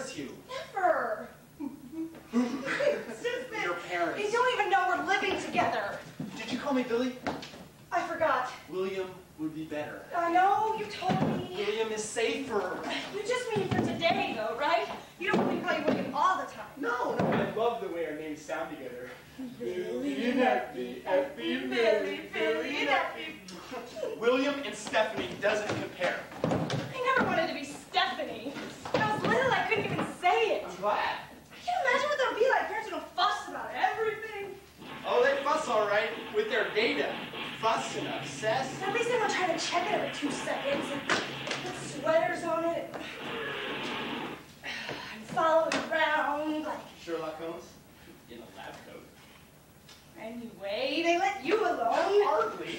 embarrass you. Never. Your parents. They don't even know we're living together. Did you call me Billy? I forgot. William would be better. I know, you told me. William is safer. You just mean for today, though, right? You don't want me to call you William all the time. No, I love the way our names sound together. Billy and Effie, Effie, Billy, Billy and Effie. William and Stephanie doesn't compare. I never wanted to be Stephanie. When I was little, I couldn't even say it. I'm glad. Can you imagine what that would be like? Parents would fuss about everything. Oh, they fuss all right with their data. Fuss and obsess. At least they don't try to check it every 2 seconds and put sweaters on it. And follow it around like... Sherlock Holmes in a lab coat. Anyway, they let you alone. Hardly.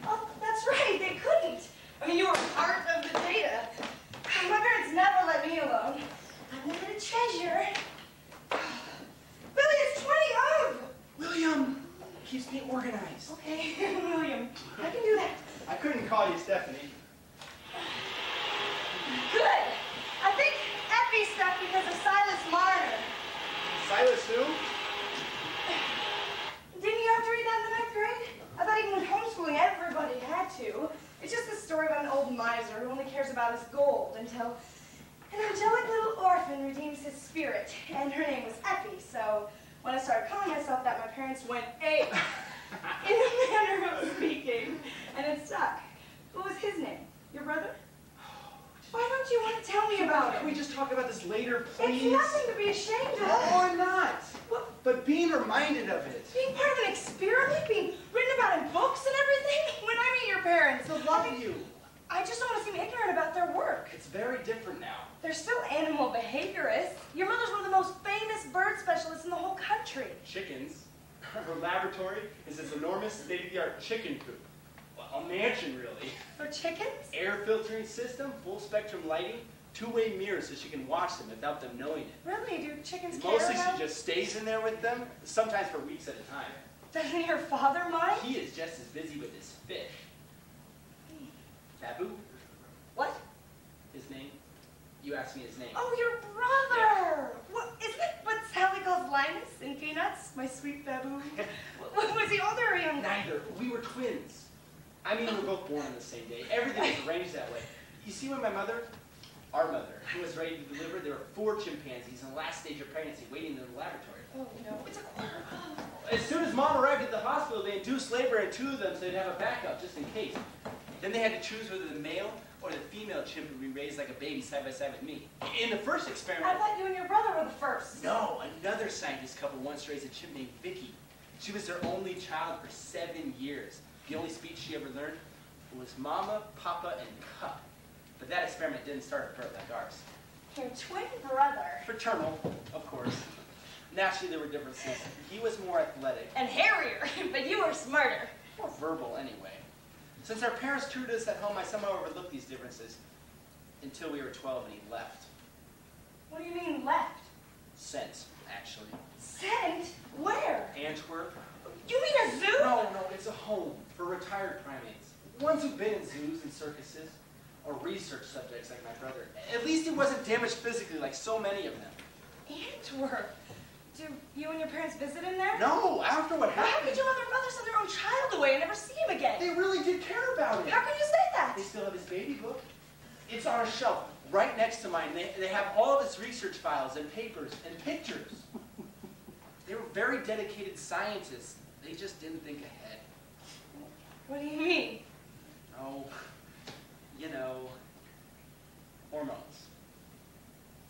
Oh, that's right, they couldn't. I mean, you were part of the data. My parents never let me alone. I wanted a treasure. Billy, it's 20 of! William keeps me organized. Okay, William, I can do that. I couldn't call you Stephanie. Good. I think Effie stuck because of Silas Marner. Silas who? Didn't you have to read that in the 9th grade? I thought even with homeschooling, everybody had to. It's just a story about an old miser who only cares about his gold until an angelic little orphan redeems his spirit. And her name was Effie, so when I started calling myself that, my parents went ape in the manner of speaking, and it stuck. What was his name? Your brother? Why don't you want to tell me about it? Can we just talk about this later, please? It's nothing to be ashamed of. Or not. What? But being reminded of it. Being part of an experiment, being written about in books and everything? When I meet your parents, They'll love you. I just don't want to seem ignorant about their work. It's very different now. They're still animal behaviorists. Your mother's one of the most famous bird specialists in the whole country. Chickens. Her laboratory is this enormous state-of-the-art chicken coop. Well, a mansion, really. For chickens? Air filtering system, full spectrum lighting, two-way mirrors so she can watch them without them knowing it. Really? Do chickens care Mostly about... she just stays in there with them, sometimes for weeks at a time. Doesn't your father mind? He is just as busy with his fish. Babu? What? His name? You asked me his name. Oh, your brother! What, isn't it what Sally calls Linus in Peanuts? My sweet baboon. Was he older or younger? Neither. We were twins. I mean, we were both born on the same day. Everything was arranged that way. You see, when our mother, who was ready to deliver, there were 4 chimpanzees in the last stage of pregnancy waiting in the laboratory. Oh, no. It's a quarter. As soon as Mom arrived at the hospital, they induced labor in 2 of them so they'd have a backup just in case. Then they had to choose whether the male or the female chimp would be raised like a baby side by side with me. In the first experiment... I thought you and your brother were the first. No, another scientist couple once raised a chimp named Vicky. She was their only child for 7 years. The only speech she ever learned was Mama, Papa, and Cup. But that experiment didn't start at birth like ours. Your twin brother. Fraternal, of course. Naturally, there were differences. He was more athletic. And hairier, but you were smarter. More verbal, anyway. Since our parents tutored us at home, I somehow overlooked these differences until we were 12 and he left. What do you mean left? Sent, actually. Sent? Where? Antwerp. You mean a zoo? No, it's a home for retired primates. Ones who've been in zoos and circuses, or research subjects like my brother. At least he wasn't damaged physically like so many of them. Antwerp? Do you and your parents visit him there? No, after what How happened. could your mother and brother send their own child away and never see him again? They really did care about it. How can you say that? They still have his baby book. It's on a shelf right next to mine. They have all of his research files and papers and pictures. They were very dedicated scientists. They just didn't think ahead. What do you mean? Oh, you know, hormones.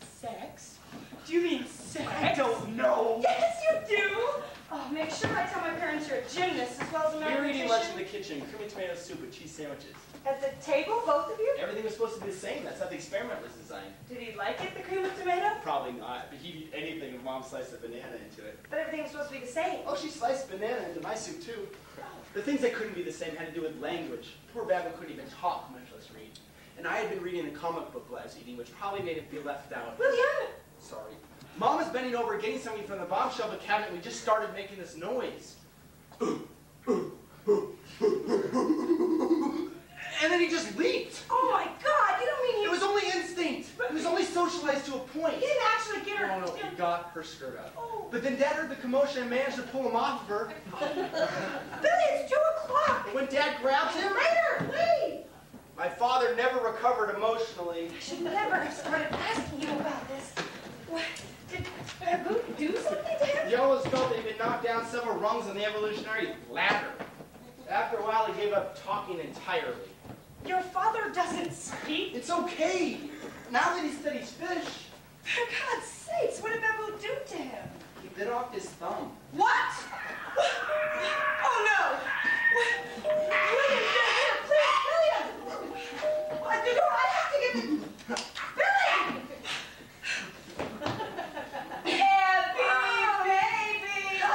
Sex? Do you mean sex? I don't know. Yes, you do! Oh, make sure I tell my parents you're a gymnast as well as a We were eating mathematician. lunch in the kitchen, creamy tomato soup with cheese sandwiches. At the table, both of you? Everything was supposed to be the same. That's how the experiment was designed. Did he like it, the cream of tomato? Probably not, but he'd eat anything if Mom sliced a banana into it. But everything was supposed to be the same. Oh, she sliced banana into my soup, too. The things that couldn't be the same had to do with language. Poor Babel couldn't even talk, much less read. And I had been reading a comic book while I was eating, which probably made him feel left out. William! Sorry. Mom was bending over getting something from the bomb shelf cabinet, and we just started making this noise. And then he just leaped. Oh my God, you don't mean he... It was only instinct. saint. He was only socialized to a point. He didn't actually get her. No, he got her skirt up. Oh. But then Dad heard the commotion and managed to pull him off of her. Billy, it's 2 o'clock. When Dad grabbed him, Later, please. my father never recovered emotionally. I should never have started asking you about this. What? Did Babu do something to him? He always felt that he'd been knocked down several rungs on the evolutionary ladder. After a while, he gave up talking entirely. Your father doesn't speak? It's okay. Now that he studies fish, For God's sakes, what did Babu do to him? he bit off his thumb. What? Oh no! William, get here, please! William! What? The door, I have to get the... Billy! Happy baby! Oh,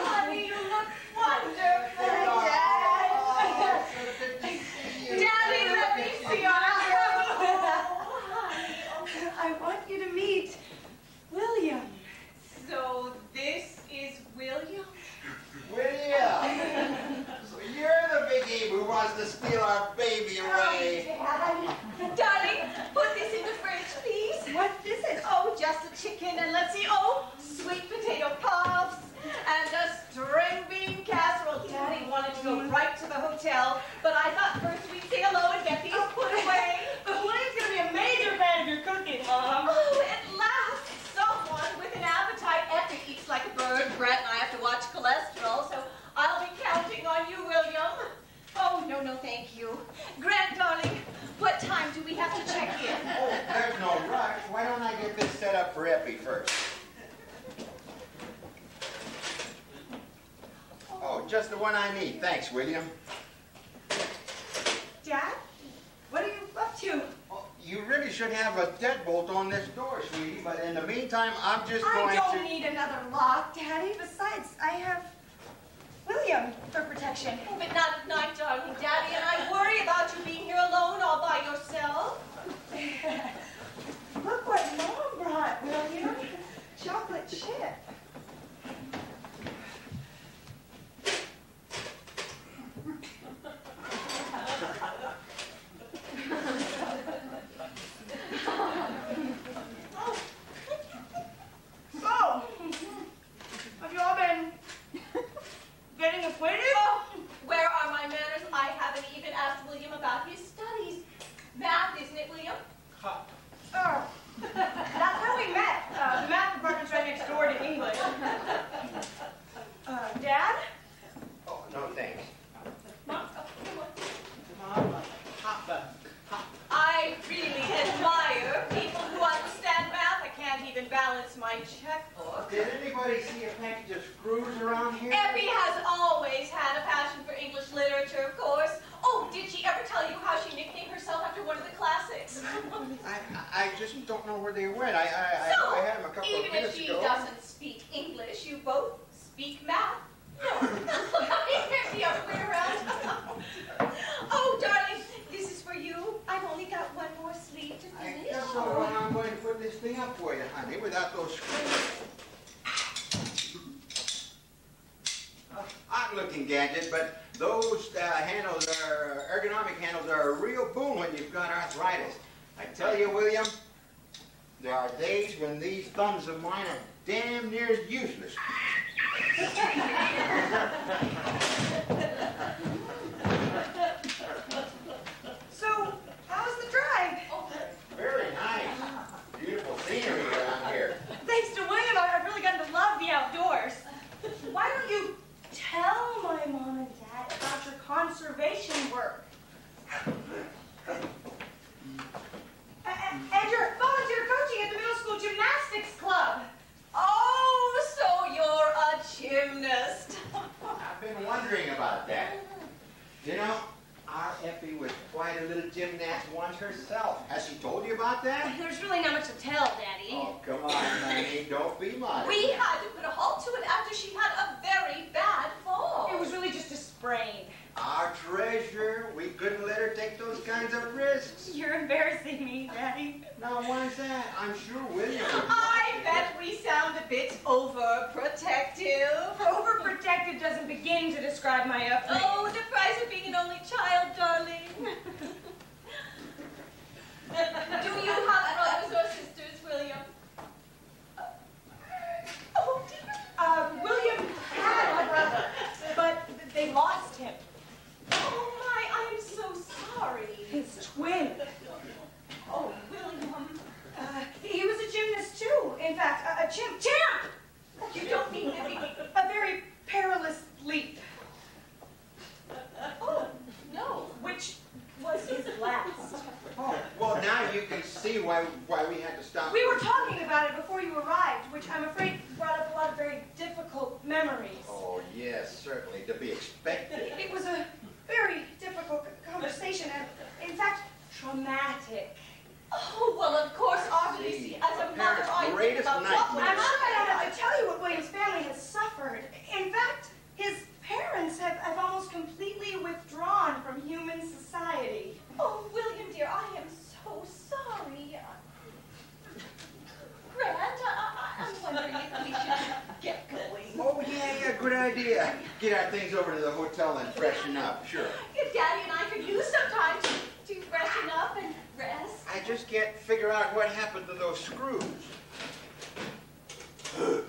honey, you look wonderful, Dad! Daddy, let me see your I want you to meet William. So this is William? William! So you're the big Abe who wants to steal our baby away. Darling, put this in the fridge, please. What is it? Oh, just a chicken, and let's see. Oh, sweet potato puffs, and a string bean casserole. Daddy wanted to go right to the hotel, but I thought first we'd say hello and get these put away. But William's gonna be a major fan of your cooking, Mom. Oh, at last, someone with an appetite. Effie eats like a bird. Brett and I have to watch cholesterol, so I'll be counting on you, William. Oh, no, thank you. Grant, darling, what time do we have to check in? Oh, there's no rush. Why don't I get this set up for Epi first? Oh, just the one I need. Thanks, William. Dad, what are you up to? Oh, you really should have a deadbolt on this door, sweetie, but in the meantime, I'm just going I don't to... need another lock, Daddy. Besides, I have William for protection. Oh, but not at night, darling. Daddy and I worry about you being here alone all by yourself. Look what Mom brought, William. Chocolate chip. So, have you all been getting acquainted? Oh, where are my manners? I haven't even asked William about his studies. Math, isn't it, William? Ha. Oh, that's how we met. The math department's right next door to English. Dad? Oh, no thanks. Mom, oh, come on. Mama, Papa, Papa. I really admire people who understand math. I can't even balance my checkbook. Did anybody see a package of screws around here? Effie has always had a passion for English literature, of course. Oh, did she ever tell you how she nicknamed herself after one of the classics? I just don't know where they went. I So, had them a couple of even if minutes she ago. doesn't speak English, you both speak math. No, it's the other way around. Oh, darling, this is for you. I've only got one more sleeve to I finish. guess so. Well, I'm going to put this thing up for you, honey, without those screws. Odd-looking gadget, but those handles are ergonomic handles are a real boon when you've got arthritis. I tell you, William, there are days when these thumbs of mine are damn near useless. So, how was the drive? Oh, Very nice. Beautiful scenery around here. Thanks to William, I've really gotten to love the outdoors. Why don't you tell my mom and dad about your conservation work? And your volunteer coaching at the middle school gymnastics club. oh, so you're a gymnast. I've been wondering about that. You know, our Effie was quite a little gymnast once herself. Has she told you about that? There's really not much to tell, Daddy. Oh, come on, honey. Don't be modest. We had to put a halt to it after she had a very bad fall. It was really just a sprain. Our treasure. We couldn't let her take those kinds of risks. You're embarrassing me, Daddy. Now, why's that? I'm sure William would. I bet we sound a bit overprotective. Overprotective doesn't begin to describe my upbringing. Oh, the price of being an only child, darling. Do you have expected. It was a very difficult conversation, and in fact, traumatic. Oh, well, of course, obviously, as a mother, I think Greatest about what nightmare. would I'm not happen. going to have to tell you what William's family has suffered. In fact, his parents have almost completely withdrawn from human society. Oh, William, dear, I am so sorry. Grant, I'm wondering if we should get going. Oh, yeah, good idea. Get our things over to the hotel and freshen up, sure. If Daddy and I could use some time to freshen up and rest. I just can't figure out what happened to those screws. Let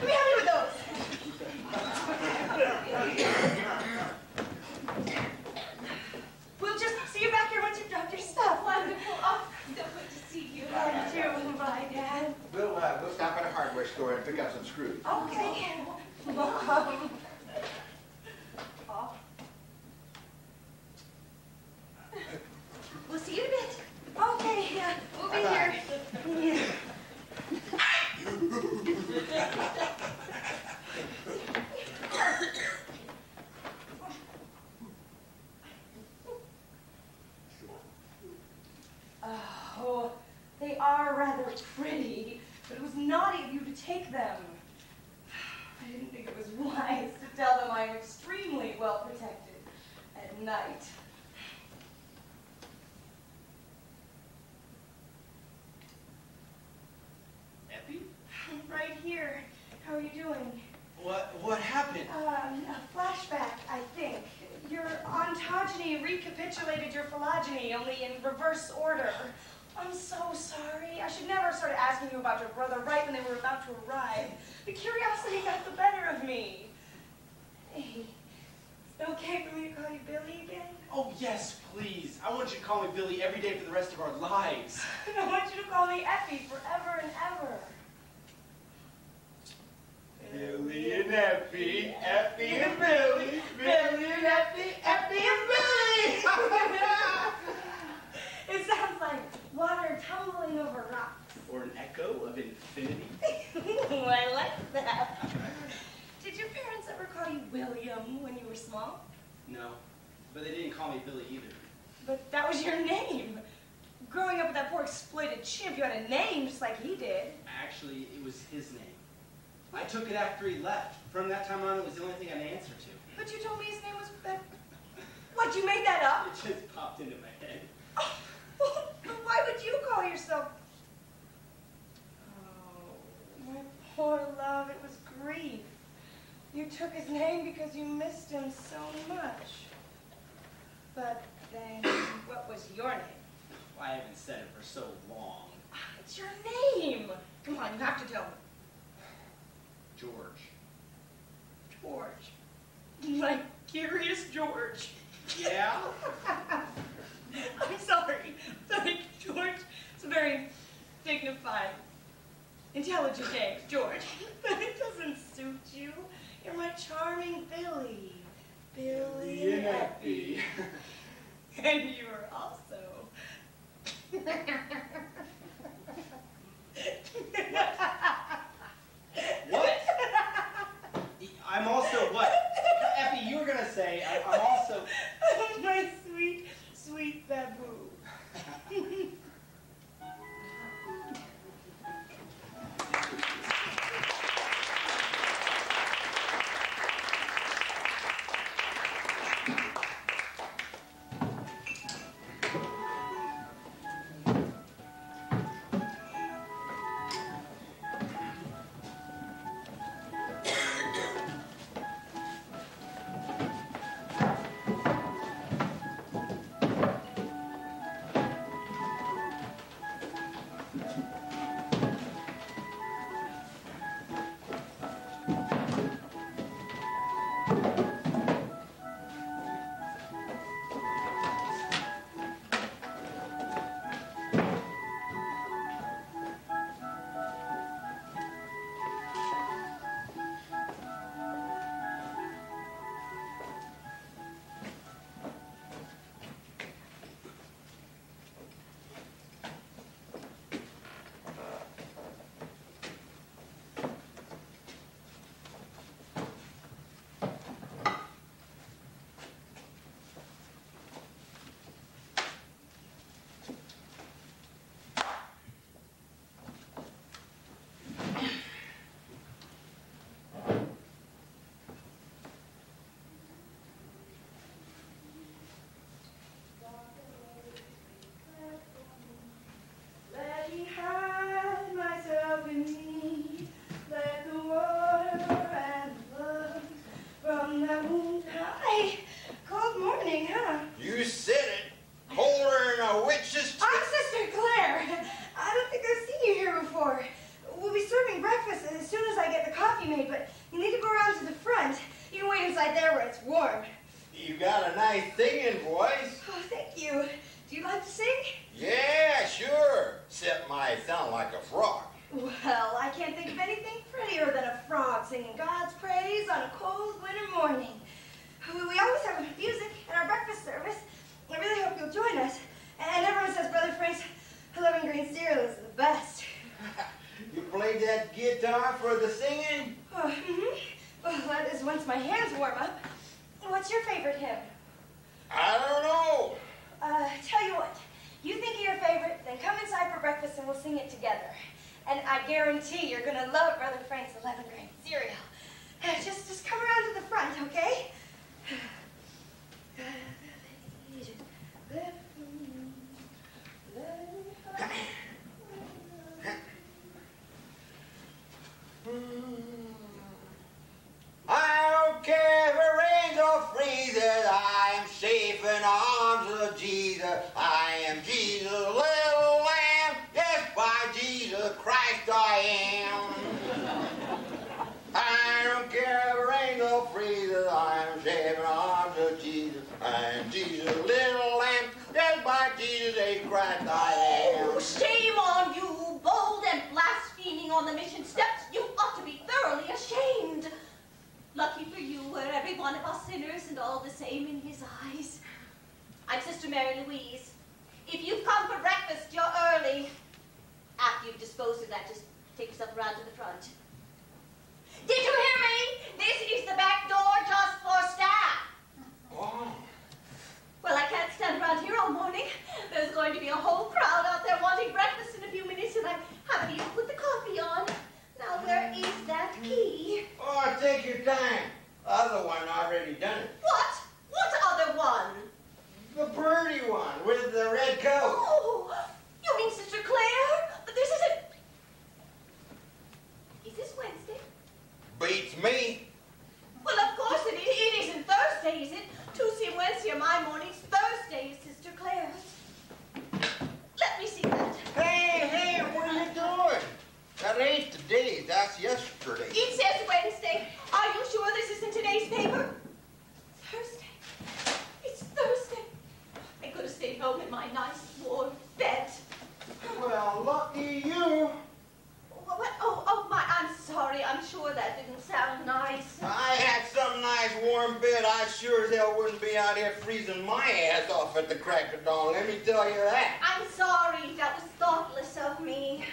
me help you with those. We'll just see you back here once you've dropped your stuff. Wonderful. Oh, so good to see you. You too. Bye, Dad. We'll stop at a hardware store and pick up some screws. Okay. Mom. We'll see you in a bit. Okay, yeah, we'll be here. Yeah. Oh, they are rather pretty, but it was naughty of you to take them. I didn't think it was wise to tell them I am extremely well protected at night. Epi? Right here. How are you doing? What happened? A flashback, I think. Your ontogeny recapitulated your phylogeny, only in reverse order. I'm so sorry. I should never have started asking you about your brother right when they were about to arrive. The curiosity got the better of me. Hey, is it okay for me to call you Billy again? Oh, yes, please. I want you to call me Billy every day for the rest of our lives. I want you to call me Effie forever and ever. Billy and Effie, Effie and Billy, Billy and Effie, Effie and Billy! It sounds like water tumbling over rocks. Or an echo of infinity. Oh, I like that. Did your parents ever call you William when you were small? No, but they didn't call me Billy either. But that was your name. Growing up with that poor exploited chimp, you had a name just like he did. Actually, it was his name. I took it after he left. From that time on, it was the only thing I'd answer to. But you told me his name was... What, you made that up? It just popped into my head. Oh, but why would you call yourself... Oh, my poor love, it was grief. You took his name because you missed him so much. But then, what was your name? I haven't said it for so long. It's your name. Come on, you have to tell me. George. George. Like Curious George. Yeah? I'm sorry. Sorry, George. It's a very dignified, intelligent name, George. But it doesn't suit you. You're my charming Billy. Billy and Effie. And you are also... What? I'm also what? Effie, you were going to say, I'm also... My sweet, sweet baboo. I sound like a frog. Well, I can't think of anything prettier than a frog singing God's praise on a cold winter morning. We always have music at our breakfast service. I really hope you'll join us. And everyone says Brother Frank's 11 grain cereal is the best. You played that guitar for the singing? Oh, well, that is once my hands warm up. What's your favorite hymn? I don't know. Tell you what. You think of your favorite, then come inside for breakfast and we'll sing it together. And I guarantee you're going to love Brother Frank's 11 grain cereal. Just come around to the front, okay? I don't care if it rains or freezes, I am safe in the arms of Jesus. I am Jesus, little lamb, yes, by Jesus Christ I am. I don't care if it rains or freezes, I am safe in the arms of Jesus. I am Jesus, little lamb, yes, by Jesus Christ I am. Oh, shame on you, bold and blaspheming on the mission steps. You ought to be thoroughly ashamed. Lucky for you, we're every one of us sinners and all the same in his eyes. I'm Sister Mary Louise. If you've come for breakfast, you're early. After you've disposed of that, just take yourself around to the front. Did you hear me? This is the back door just for staff. Oh. Well, I can't stand around here all morning. There's going to be a whole crowd out there wanting breakfast in a few minutes, and I haven't even put the coffee on. Now, where is that key? Oh, take your time. Other one already done it. What? What other one? The birdie one with the red coat. Oh, you mean Sister Claire? But this isn't... Is this Wednesday? Beats me. Well, of course it isn't Thursday, is it? Tuesday and Wednesday are my mornings. Thursday is Sister Claire's. Let me see that. Hey, what are you doing? That ain't today, that's yesterday. It says Wednesday. Are you sure this isn't today's paper? Thursday. It's Thursday. I could have stayed home in my nice warm bed. Well, lucky you. What? Oh, my, I'm sorry. I'm sure that didn't sound nice. I had some nice warm bed. I sure as hell wouldn't be out here freezing my ass off at the crack of dawn, let me tell you that. I'm sorry. That was thoughtless of me.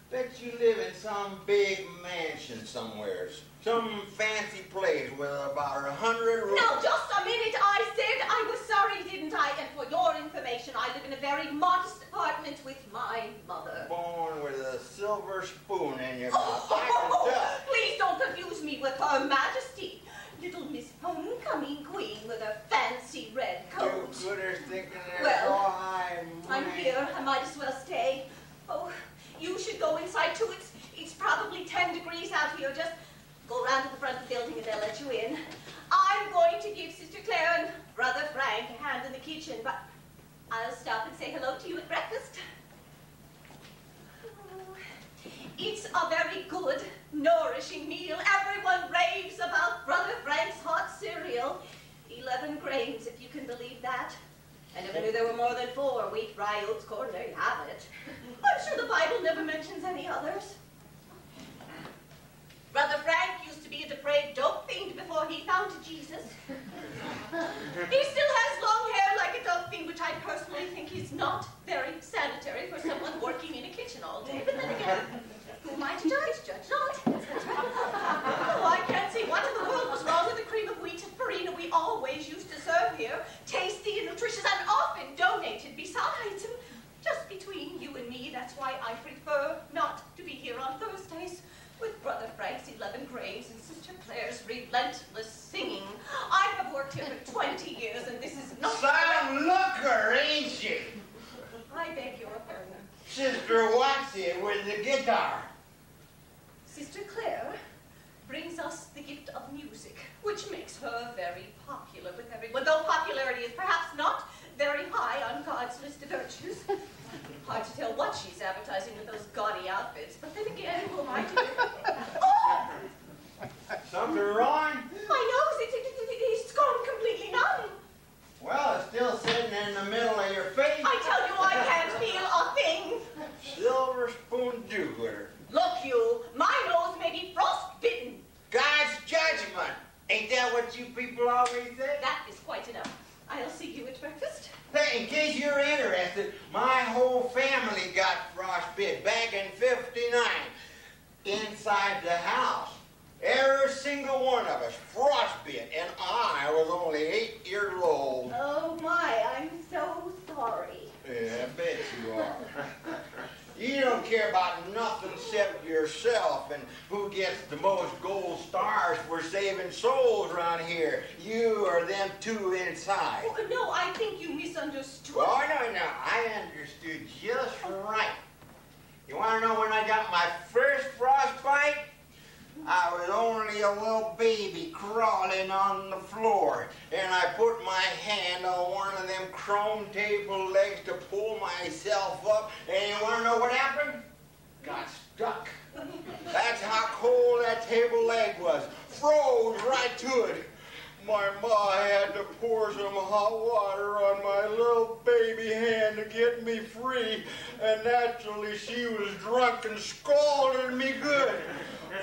Bet you live in some big mansion somewheres. Some fancy place with about 100 rooms. Now, just a minute. I said I was sorry, didn't I? And for your information, I live in a very modest apartment with my mother. Born with a silver spoon in your mouth. I can tell. Please don't confuse me with Her Majesty. Little Miss Homecoming Queen with her fancy red coat. You good as sticking there Well, so high, I'm man. here. I might as well stay. Oh, you should go inside too. It's probably 10 degrees out here. Just go around to the front of the building and they'll let you in. I'm going to give Sister Claire and Brother Frank a hand in the kitchen, but I'll stop and say hello to you at breakfast. Oh, it's a very good, nourishing meal. Everyone raves about Brother Frank's hot cereal. 11 grains, if you can believe that. I never knew there were more than 4. Wheat, rye, oats, corn, there you have it. I'm sure the Bible never mentions any others. Brother Frank used to be a depraved dope fiend before he found Jesus. He still has long hair like a dope fiend, which I personally think is not very sanitary for someone working in a kitchen all day. But then again, who am I to judge? Judge not. Oh, I can't see what in the world was wrong with the cream of wheat and farina we always used to serve here. Tasty and nutritious and often donated besides. Just between you and me, that's why I prefer not to be here on Thursdays with Brother Frank's 11 grains and Sister Claire's relentless singing. I have worked here for 20 years, and this is not... Some looker, ain't she? I beg your pardon. Sister Watsy with the guitar. Sister Claire brings us the gift of music, which makes her very popular with everyone, though popularity is perhaps not very high on God's list of virtues. Hard to tell what she's advertising with those gaudy outfits, but then again, who am I to... Oh! Something wrong? My nose, it's gone completely numb. Well, it's still sitting in the middle of your face. I tell you, I can't feel a thing. Silver got frostbite back in '59 inside the house. Every single one of us frostbite, and I was only 8 years old. Oh my, I'm so sorry. Yeah, I bet you are. You don't care about nothing except yourself and who gets the most gold stars for saving souls around here. You or them two inside. Oh, no, I think you misunderstood. Oh, no, I understood just right. You want to know when I got my first frostbite? I was only a little baby crawling on the floor, and I put my hand on one of them chrome table legs to pull myself up, and you want to know what happened? Got stuck. That's how cold that table leg was. Froze right to it. My ma had to pour some hot water on my little baby hand to get me free, and naturally she was drunk and scalded me good.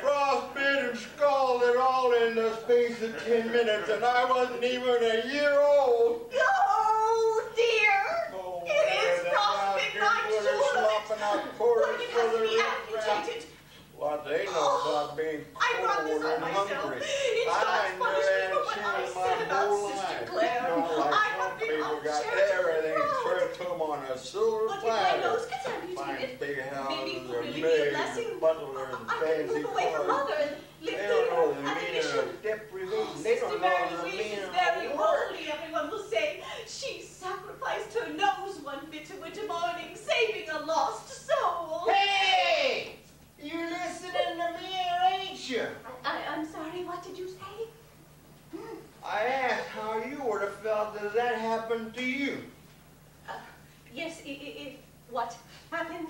Frostbit and scalded all in the space of 10 minutes, and I wasn't even a year old. Oh, dear. Oh, It is frostbite, I'm sure of it. Well, you have to be amputated. What they know about being I brought this cold on and myself. hungry. It's God's punishment for what I said about Sister Claire. Not like I some have been people got uncharitable. everything served to them on a silver Look, if my platter. nose gets Fine amputated, big maybe houses it will are really be a made, blessing. butler and I can fancy move away from cars. Mother and live They don't know here. the And meaning Bishop, of deprivation. They Sister don't Mary know the Louise meaning is of very work. holy, everyone will say. She sacrificed her nose one bitter winter morning, saving a lost soul. Hey! You listening to me or ain't you? I'm sorry, what did you say? I asked how you would have felt if that happened to you. Yes, if what happened?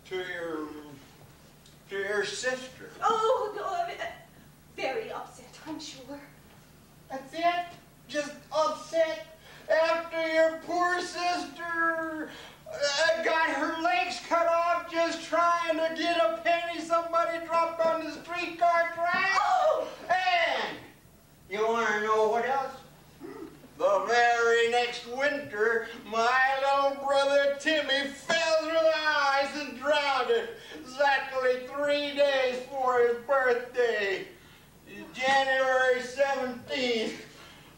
To your sister. Oh, no, very upset, I'm sure. That's it? Just upset after your poor sister got her legs cut off just trying to get a penny somebody dropped on the streetcar track? Oh! And you want to know what else? The very next winter, my little brother Timmy fell through the ice and drowned exactly 3 days before his birthday. January 17th.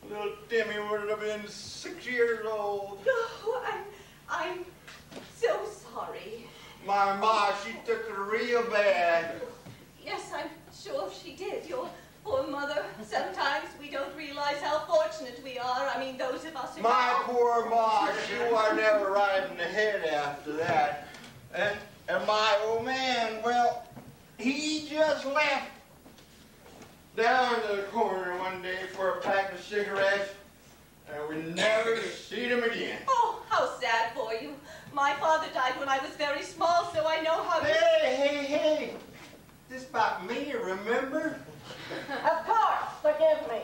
Little Timmy would have been 6 years old. No, I'm so sorry. My ma, she took it real bad. Yes, I'm sure she did. Your poor mother. Sometimes we don't realize how fortunate we are. I mean, those of us who... My poor ma, she wasn't ever right in the head after that. And my old man, well, he just left down to the corner one day for a pack of cigarettes, and we never seen him again. Oh, how sad for you. My father died when I was very small, so I know how... Hey! This about me, remember? Of course, forgive me.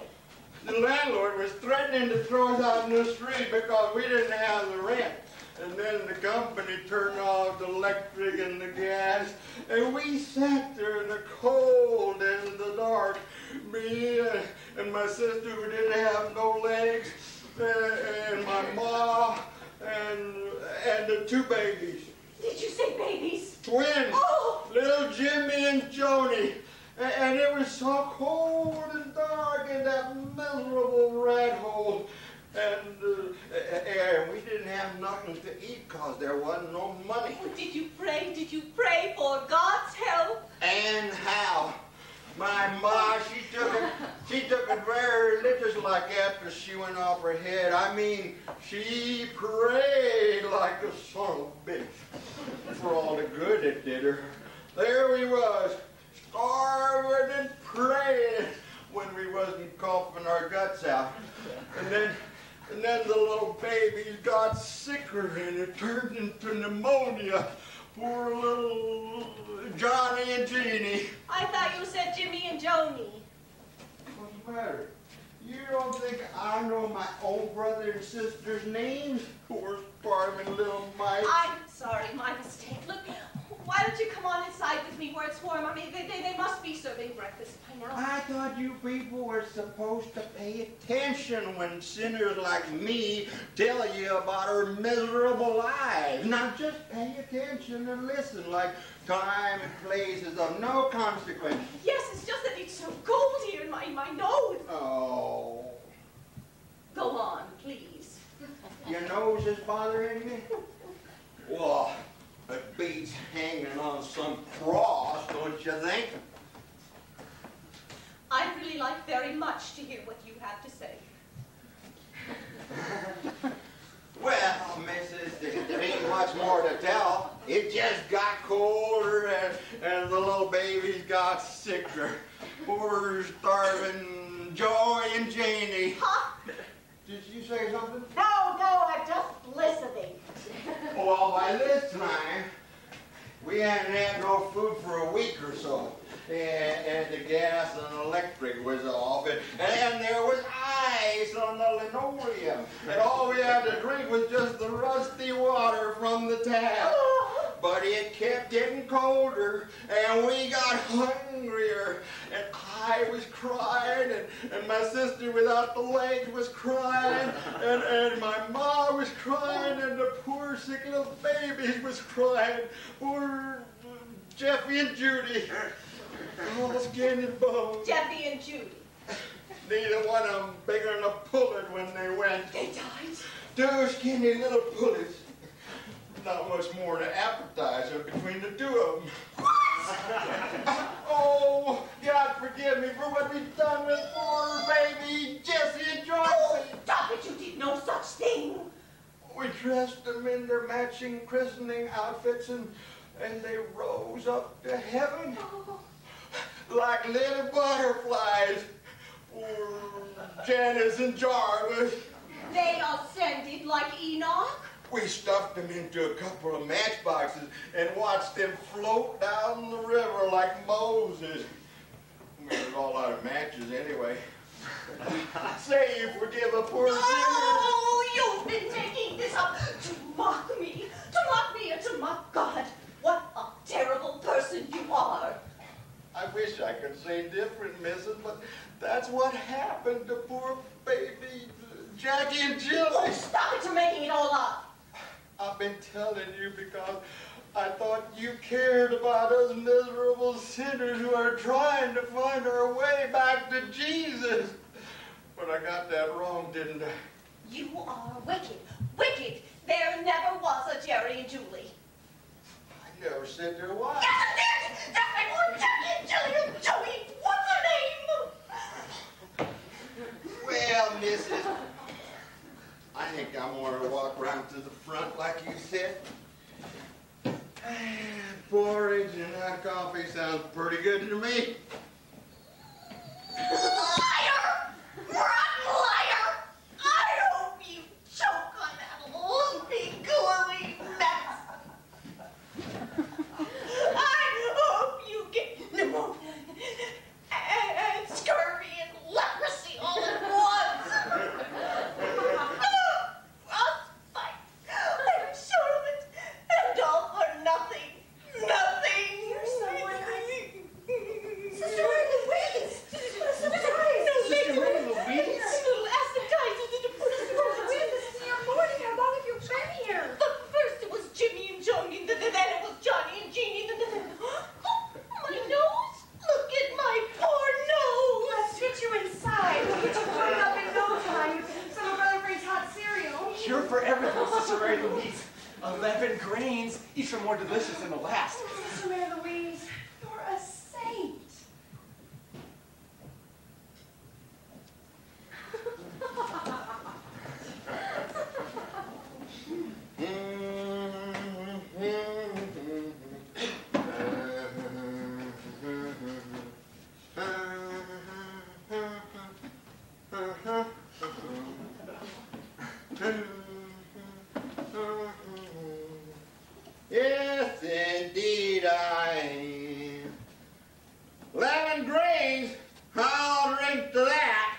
The landlord was threatening to throw us out in the street because we didn't have the rent. And then the company turned off the electric and the gas, and we sat there in the cold and in the dark. Me and my sister who didn't have no legs, and my ma, and the two babies. Did you say babies? Twins, Oh! little Jimmy and Joni. And it was so cold and dark in that miserable rat hole. And we didn't have nothing to eat because there wasn't no money. Oh, did you pray? Did you pray for God's help? And how? My ma, she took it very religious like after she went off her head. I mean, she prayed like a son of a bitch for all the good it did her. There we was, starving and praying when we wasn't coughing our guts out. And then the little babies got sicker and it turned into pneumonia. Poor little Johnny and Jeannie. I thought you said Jimmy and Joni. What's the matter? You don't think I know my own brother and sister's names? Poor starving little mites. I'm sorry, my mistake. Look, why don't you come on inside with me where it's warm? I mean, they must be serving breakfast by now. I thought you people were supposed to pay attention when sinners like me tell you about our miserable lives. Now just pay attention and listen, like time and place is of no consequence. Yes, it's just that it's so cold here in my nose. Oh, Go on, please. your nose is bothering me? Well, it beats hanging on some cross, don't you think? I'd really like very much to hear what you have to say. Well, Mrs., there ain't much more to tell. It just got colder and the little babies got sicker. Poor starving Joey and Janie. Huh? Did you say something? No, I'm just listening. Well, by this time, we hadn't had no food for a week or so. And the gas and electric was off, and there was ice on the linoleum. And all we had to drink was just the rusty water from the tap. But it kept getting colder, and we got hungrier. And I was crying, and my sister without the legs was crying, and my mom was crying, and the poor sick little babies was crying. Poor Jeffy and Judy. All skin and bones. Jeffy and Judy. Neither one of them bigger than a pullet when they went. They died? Two skinny little pullets. Not much more than an appetizer between the two of them. Oh, God forgive me for what we've done with poor baby Jesse and Joyce. Oh, stop it, you did no such thing. We dressed them in their matching christening outfits and they rose up to heaven. Oh. Like little butterflies. Poor Janice and Jarvis. They ascended like Enoch? We stuffed them into a couple of matchboxes and watched them float down the river like Moses. We was all out of matches anyway. Say you forgive a poor sinner. Oh, you've been making this up to mock me and to mock God. What a terrible person you are. I wish I could say different, Mrs., but that's what happened to poor baby Jackie and Jill. Oh, stop it, you're making it all up. I've been telling you because I thought you cared about us miserable sinners who are trying to find our way back to Jesus. But I got that wrong, didn't I? You are wicked, wicked. There never was a Jerry and Julie. I never said there was. Yes, it is! That's my poor Jackie and Julie and Joey. What's her name? Well, Mrs., I think I'm going to walk around to the front like you said. Porridge and hot coffee sounds pretty good to me. Liar! Rotten liar! I hope you choke on that lumpy, gooey mess. I hope you get pneumonia and scurvy and leprosy all at once. Frostbite. I'm sure of it. And all for nothing. Nothing. Sister Mary Louise! What a surprise! Sister Mary Louise? This is your morning. How long have you been here? But first it was Jimmy and Joni, then it was Johnny and Jeannie, then my nose? Look at my poor nose! Let's get you inside. We'll get you cleaned up in no time with some of Brother Frank's hot cereal. Cure for everything, Sister Mary Louise. 11 grains, each are more delicious than the last. Sister Mary Louise, you're a saint. Yes, indeed I am. 11 grains, I'll drink to that.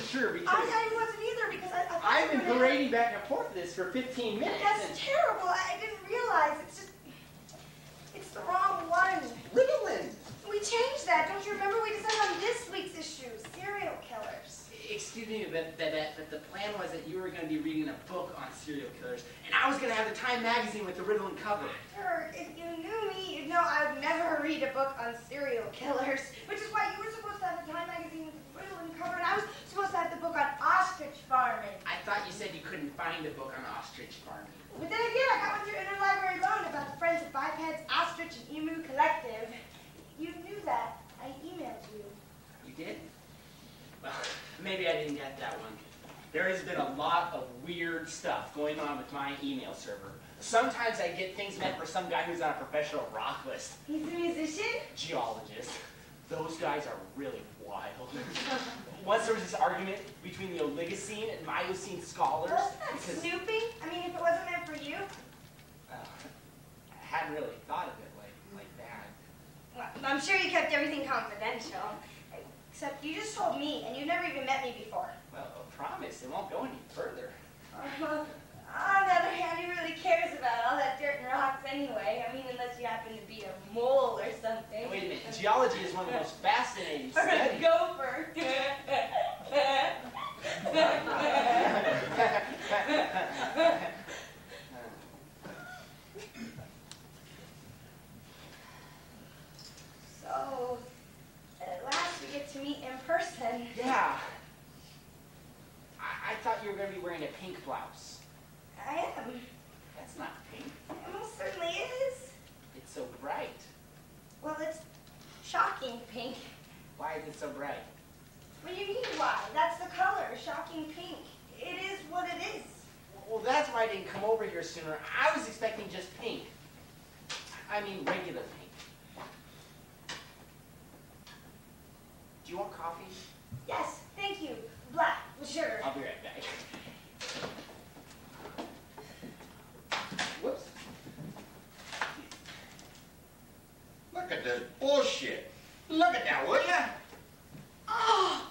sure because I wasn't either because I thought I've you been were gonna- parading back and forth this for 15 minutes. That's terrible. I didn't realize. It's the wrong one. Ritalin. We changed that. Don't you remember? We decided on this week's issue, serial killers. Excuse me, but the plan was that you were going to be reading a book on serial killers, and I was going to have the Time magazine with the Ritalin cover. Sure, if you knew me, you'd know I would never read a book on serial killers, which is why you were supposed to have the Time magazine with the Ritalin cover, and I was supposed to have the book on ostrich farming. I thought you said you couldn't find a book on ostrich farming. But then again, I got one through Interlibrary Loan about the Friends of Bipeds, Ostrich, and Emu Collective. You knew that. I emailed you. You did? Well, maybe I didn't get that one. There has been a lot of weird stuff going on with my email server. Sometimes I get things meant for some guy who's on a professional rock list. He's a musician? Geologist. Those guys are really wild. Once there was this argument between the Oligocene and Miocene scholars. Wasn't that snooping? I mean, if it wasn't meant for you. I hadn't really thought of it like that. Well, I'm sure you kept everything confidential. Except you just told me, and you've never even met me before. Well, I promise it won't go any further. Well, on the other hand, who really cares about all that dirt and rocks anyway? I mean, unless you happen to be a mole or something. Wait a minute. Geology is one of the most fascinating Or a studies. gopher. So, at last we get to meet in person. Yeah. I thought you were going to be wearing a pink blouse. I am. That's not pink. It most certainly is. It's so bright. Well, it's shocking pink. Why is it so bright? What do you mean why? That's the color, shocking pink. It is what it is. Well, that's why I didn't come over here sooner. I was expecting just pink. I mean, regular pink. Do you want coffee? Yes, thank you. Black, with sugar. I'll be right back. Whoops. Look at this bullshit. Look at that, will ya? Oh,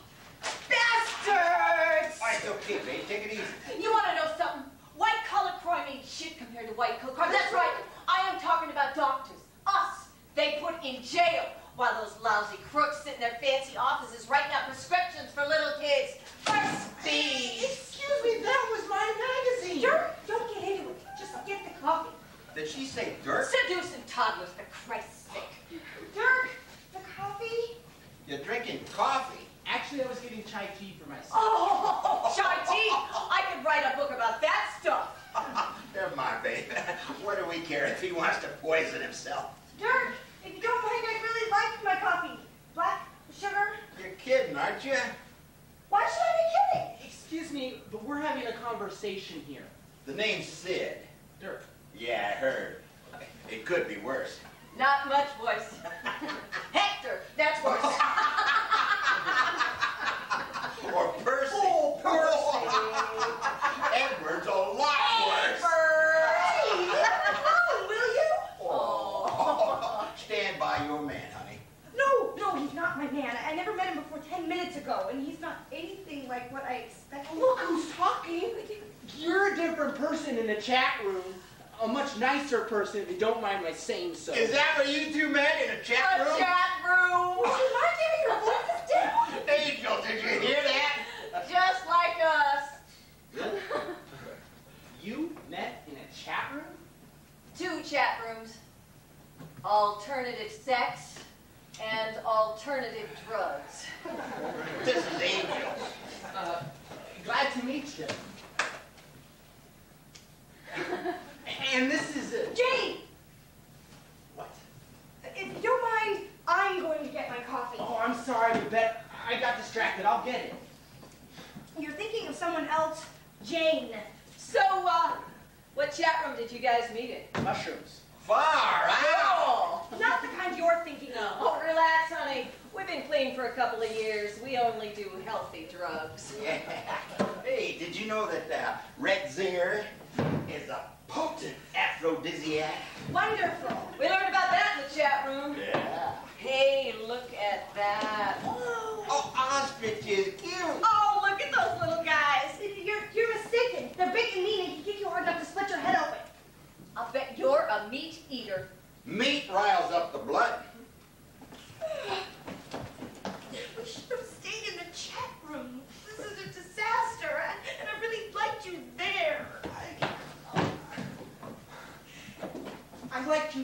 bastards! All right, it's okay, babe. Take it easy. You want to know something? White collar crime ain't shit compared to white collar crime. That's right. I am talking about doctors. Us. They put in jail while those lousy crooks sit in their fancy offices writing out prescriptions for little kids. For speed. Excuse me, that was my magazine. Don't get into it. Just get the coffee. Did she say dirt? Seducing toddlers, for Christ's sake. Dirk, the coffee? You're drinking coffee. Actually, I was getting chai tea for myself. Oh, chai tea. I could write a book about that stuff. Never mind, babe. What do we care if he wants to poison himself? Dirk, if you don't mind, I'd really like my coffee. Black, with sugar? You're kidding, aren't you? Why should I be kidding? Excuse me, but we're having a conversation here. The name's Sid. Dirk. Yeah, I heard. It could be worse. Not much worse. Hector, that's worse. Or Percy. Oh, Percy. Edward's a lot worse. Hey, leave him alone, will you? Oh. Stand by your man, honey. No, he's not my man. I never met him before 10 minutes ago, and he's not anything like what I expected. Look who's talking. You're a different person in the chat room. A much nicer person, if you don't mind my saying so. Is that what you two met in a chat room? A chat room. Would you mind giving your voices down? Angel, did you hear that? Just like us. You met in a chat room? 2 chat rooms. Alternative sex and alternative drugs. This is Angel. Glad to meet you. And this is Jane! What? If you don't mind, I'm going to get my coffee. Oh, I'm sorry, Babette. I got distracted. I'll get it. You're thinking of someone else, Jane. So, what chat room did you guys meet in? Mushrooms. Far out. Oh, Not the kind you're thinking of. oh, relax, honey. We've been clean for a couple of years. We only do healthy drugs. Yeah. Hey, did you know that Red Zinger is a potent aphrodisiac? Wonderful. We learned about that in the chat room. Yeah. Hey, look at that. Oh, ostrich is cute. Oh, look at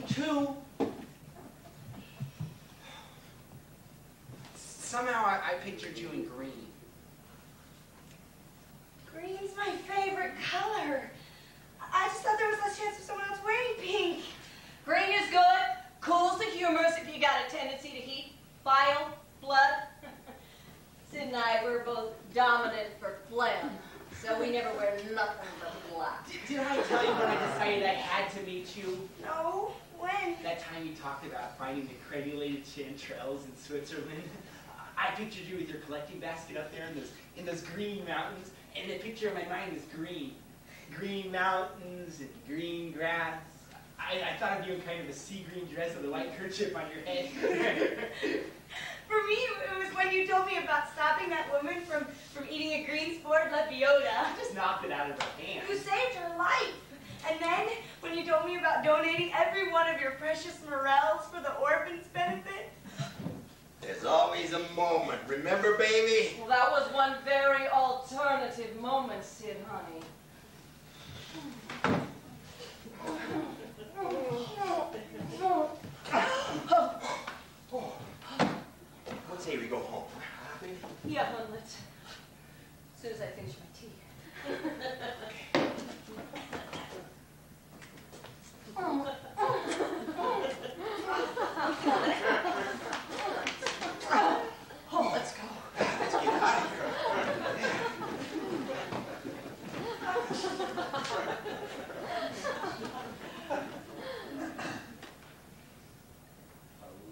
to too. Somehow I pictured you in green. Green's my favorite color. I just thought there was less chance of someone else wearing pink. Green is good, cools the humors if you got a tendency to heat, bile, blood. Sid and I, we're both dominant for phlegm, so we never wear nothing but black. Did I tell you when I decided I had to meet you? No, when? That time you talked about finding the crenulated chanterelles in Switzerland. I pictured you with your collecting basket up there in those green mountains, and the picture in my mind is green. Green mountains and green grass. I thought of you in kind of a sea green dress with a white kerchief on your head. For me, it was when you told me about stopping that woman from eating a green sport La Biota. I just knocked it out of her hand. You saved her life. And then, when you told me about donating every one of your precious morels for the orphans' benefit. There's always a moment, remember, baby? Well, that was one very alternative moment, Sid, honey. Let's say we go home. Yeah, Hunlet. As soon as I finish my tea. Oh, let's go. Let's get out of here.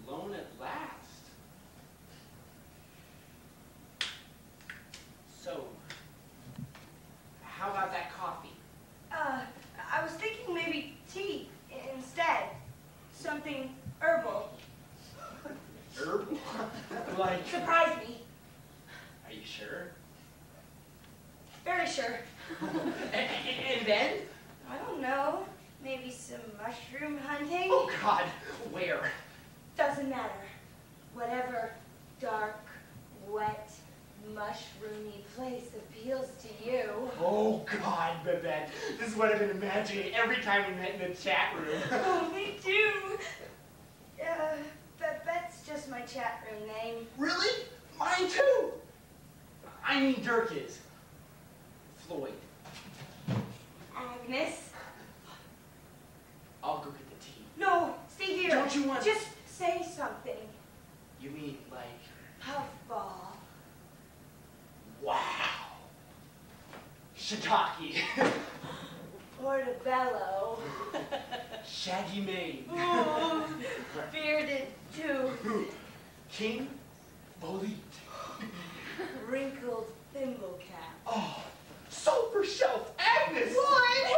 Alone at last. So, how about that coffee? I was thinking maybe tea instead. Something herbal. Herbal? Like, Surprise me. are you sure? Very sure. And then? I don't know. Maybe some mushroom hunting? Oh God, where? Doesn't matter. Whatever dark, wet, mushroomy place appeals to you. Oh God, Babette, this is what I've been imagining every time we met in the chat room. Oh, me too. That's just my chat room name. Really? Mine too. I mean Dirk is. Floyd. Agnes? I'll go get the tea. No, stay here. Don't you want- Just say something. You mean like, Puffball. wow. Shiitake. Portobello. Shaggy mane. Ooh, bearded too. King Bolite. Wrinkled thimble cap. Oh, sulfur shelf Agnes. What?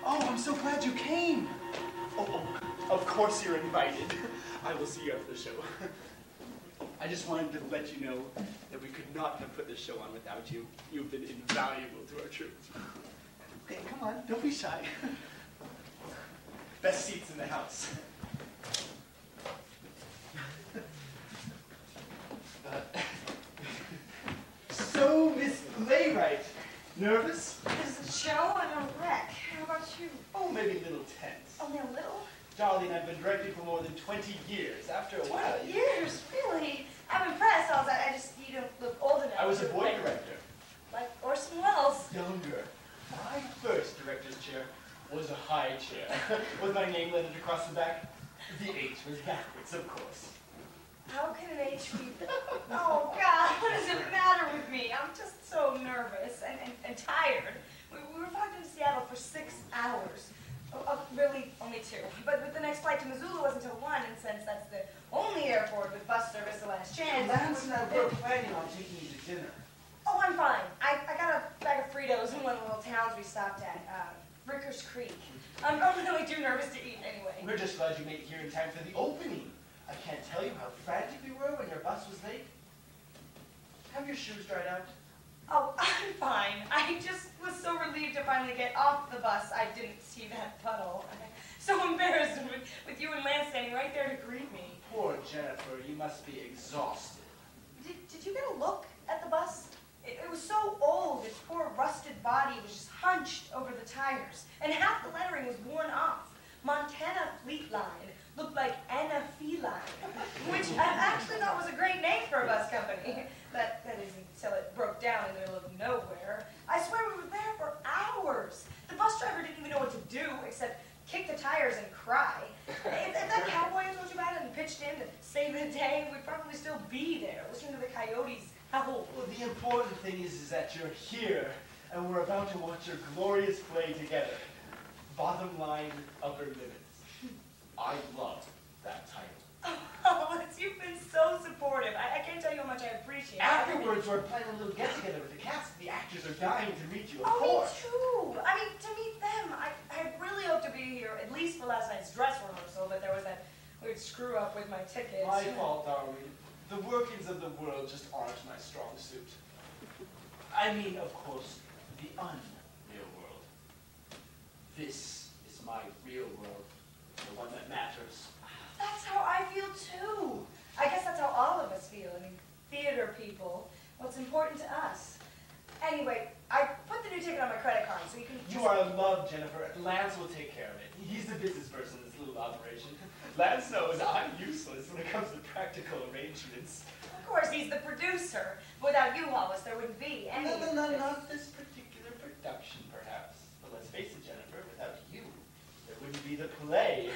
Oh, I'm so glad you came. Oh, of course you're invited. I will see you after the show. I just wanted to let you know that we could not have put this show on without you. You've been invaluable to our troupe. Okay, come on, don't be shy. Best seats in the house. So, Miss Playwright, nervous? This is a show? I'm a wreck. How about you? Oh, maybe a little tense. Only a little? Darling, I've been directing for more than 20 years. After a while, Years, really? I'm impressed. You don't look old enough. I was a boy director. Like Orson Welles. Younger. My first director's chair was a high chair. With my name lettered across the back. The H was backwards, of course. How can an H be? Oh, God, what does it matter with me? I'm just so nervous and tired. We were locked in Seattle for 6 hours. Really, only 2. But the next flight to Missoula wasn't until 1, and since that's the only airport with bus service the last chance... Lance and I were planning on taking you to dinner. Oh, I'm fine. I got a bag of Fritos Butcher's Creek. I'm really too nervous to eat anyway. We're just glad you made it here in time for the opening. I can't tell you how frantic we were when your bus was late. Have your shoes dried out? Oh, I'm fine. I just was so relieved to finally get off the bus. I didn't see that puddle. I'm so embarrassed with you and Lance standing right there to greet me. Poor Jennifer, you must be exhausted. Did you get a look at the bus? It was so old, its poor rusted body was just hunched over the tires, and half the lettering was worn off. Montana Fleet Line looked like Anna Feline, which I actually thought was a great name for a bus company. That is until it broke down in the middle of nowhere. I swear we were there for hours. The bus driver didn't even know what to do except kick the tires and cry. If that cowboy I told you about and pitched in to save the day, we'd probably still be there, listening to the coyotes howl. Well, the important thing is that you're here, and we're about to watch your glorious play together. Bottom line, upper limits. I love that title. Oh, you've been so supportive. I can't tell you how much I appreciate it. Afterwards, we're planning a little get-together with the cast. The actors are dying to meet you, of Oh, course. me too. I mean, to meet them. I really hoped to be here, at least for last night's dress rehearsal, but there was that weird screw-up with my tickets. My fault, darling. The workings of the world just aren't my strong suit. I mean, of course, the unreal world. This is my real world, the one that matters. That's how I feel too. I guess that's how all of us feel. I mean, theater people. What's important to us. Anyway, I put the new ticket on my credit card, so you can just... You are in love, Jennifer. Lance will take care of it. He's the business person in this little operation. Lance knows I'm useless when it comes to practical arrangements. Of course, he's the producer. Without you, Hollis, there wouldn't be any... No, not this particular production, perhaps. But let's face it, Jennifer, without you, there wouldn't be the play.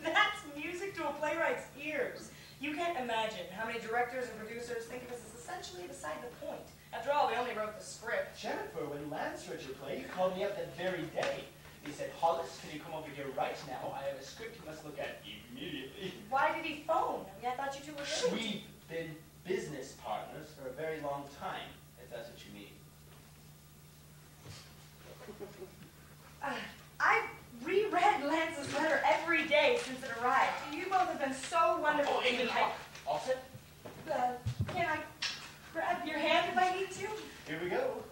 That's music to a playwright's ears. You can't imagine how many directors and producers think of us as essentially beside the point. After all, we only wrote the script. Jennifer, when Lance read your play, he called me up that very day. He said, Hollis, can you come over here right now? I have a script you must look at immediately. Why did he phone? I mean, I thought you two were We've good. been business partners for a very long time, if that's what you mean. I've reread Lance's letter every day since it arrived. You both have been so wonderful. Oh, Amy, all set? Can I grab your hand if I need to? Here we go.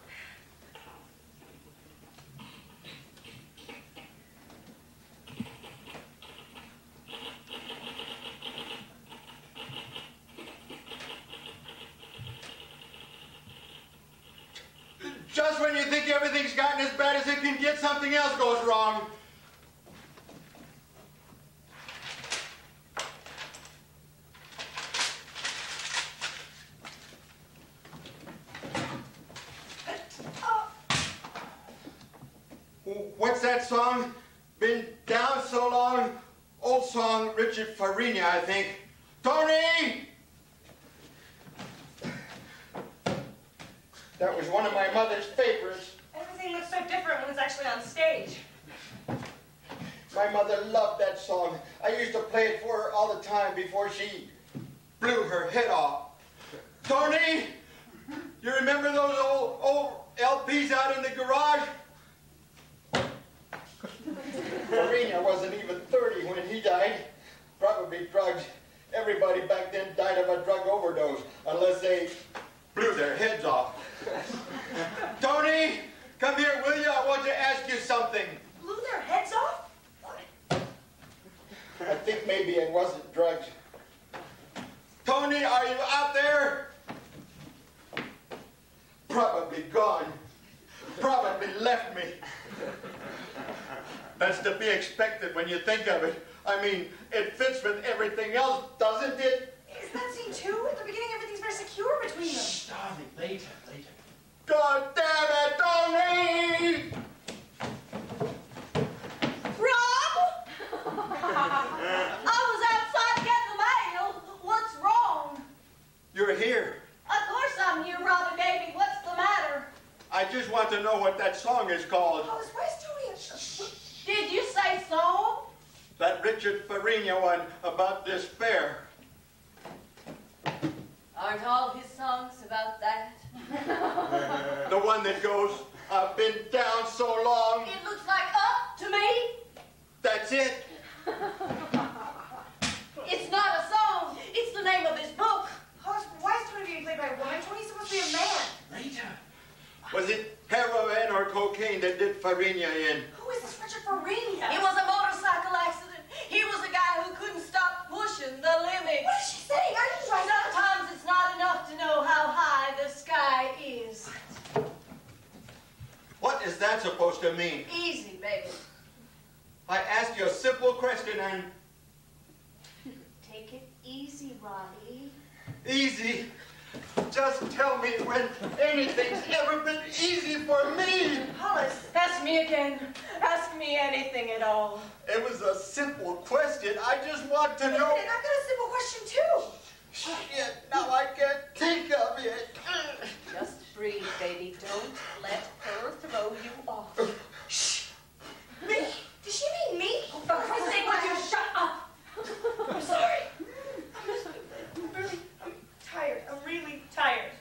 Just when you think everything's gotten as bad as it can get, something else goes wrong. What's that song? Been down so long? Old song, Richard Farina, I think. Tony! That was one of my mother's favorites. Everything looks so different when it's actually on stage. My mother loved that song. I used to play it for her all the time before she blew her head off. Tony, you remember those old LPs out in the garage? Farina wasn't even 30 when he died. Probably drugs. Everybody back then died of a drug overdose, unless they blew their heads off. Tony, come here, will you? I want to ask you something. Blew their heads off? I think maybe it wasn't drugs. Tony, are you out there? Probably gone. Probably left me. That's to be expected when you think of it. I mean, it fits with everything else, doesn't it? Is that scene two? At the beginning, everything's very secure between them. Shh, darling, later. God damn it, Tony! Rob? I was outside getting the mail. What's wrong? You're here. Of course I'm here, Robin baby. What's the matter? I just want to know what that song is called. Oh, where's Tony? Did you say song? That Richard Farina one about this fair. Aren't all his songs about that? The one that goes, I've been down so long. It looks like up to it. It's not a song. It's the name of his book. Hollis, why is Tony being played by a woman? Tony's supposed to be a man. Rita. Was it heroin or cocaine that did Farina in? Who is this Richard Farina? It was a motorcycle accident. He was a guy who couldn't stop pushing the limit. What is she saying? I didn't write that. Sometimes it's not enough to know how high the sky is. What is that supposed to mean? Easy, baby. I asked you a simple question and... Take it easy, Roddy. Easy. Just tell me when anything's ever been easy for me. Hollis. Ask me again. Ask me anything at all. It was a simple question. I just want to know. And I've got a simple question, too. Shit, now I can't think of it. Just breathe, baby. Don't let her throw you off. Shh. Me? Does she mean me? For Christ's sake, would you shut up? I'm sorry. I'm tired. I'm really tired.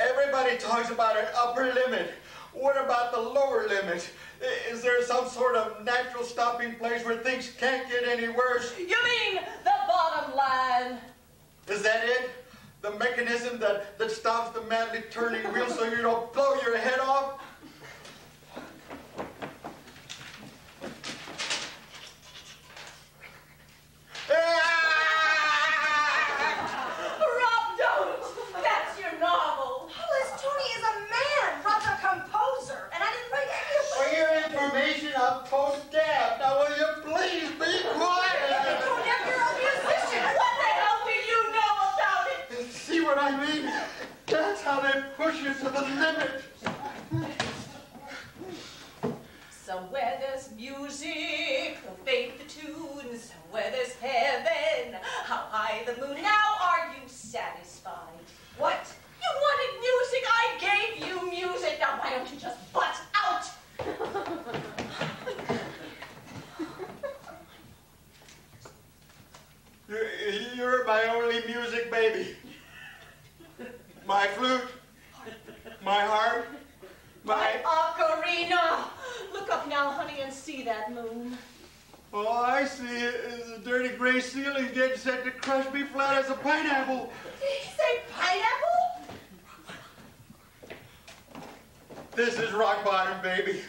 Everybody talks about an upper limit. What about the lower limit? Is there some sort of natural stopping place where things can't get any worse? You mean the bottom line? Is that it? The mechanism that stops the madly turning wheel so you don't blow your head off? Rob, don't! That's your novel. Hollis, Tony is a man, not a composer. And I didn't write any of For your information, I'm post-dab. Now will you please be quiet? Tony, you're a musician. What the hell do you know about it? See what I mean? That's how they push you to the limit. Somewhere there's music, fade the tune. Somewhere there's heaven, how high the moon. Now are you satisfied? What? You wanted music, I gave you music. Now why don't you just butt out? You're my only music, baby. My flute, my harp, My ocarina. Look up now, honey, and see that moon. All I see is a dirty gray ceiling getting set to crush me flat as a pineapple. Did he say pineapple? This is rock bottom, baby.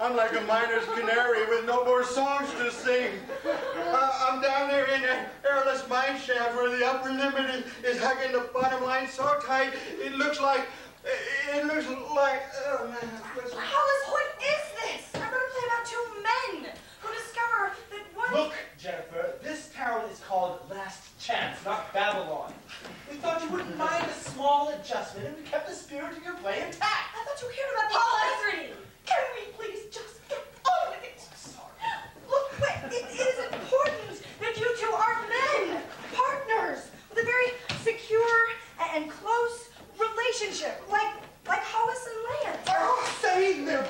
I'm like a miner's canary with no more songs to sing. I'm down there in that airless mine shaft where the upper limit is hugging the bottom line so tight, it looks like, oh man. Hollis, what is this? I'm going to play about two men who discover that one... Look, Jennifer, this town is called Last Chance, not Babylon. We thought you wouldn't mind a small adjustment and we kept the spirit of your play intact. I thought you cared about the Hollis, integrity. can we please just get on with it? Look, wait, it is important that you two are men, partners, with a very secure and close relationship, like Hollis and Lance. Oh, saying they're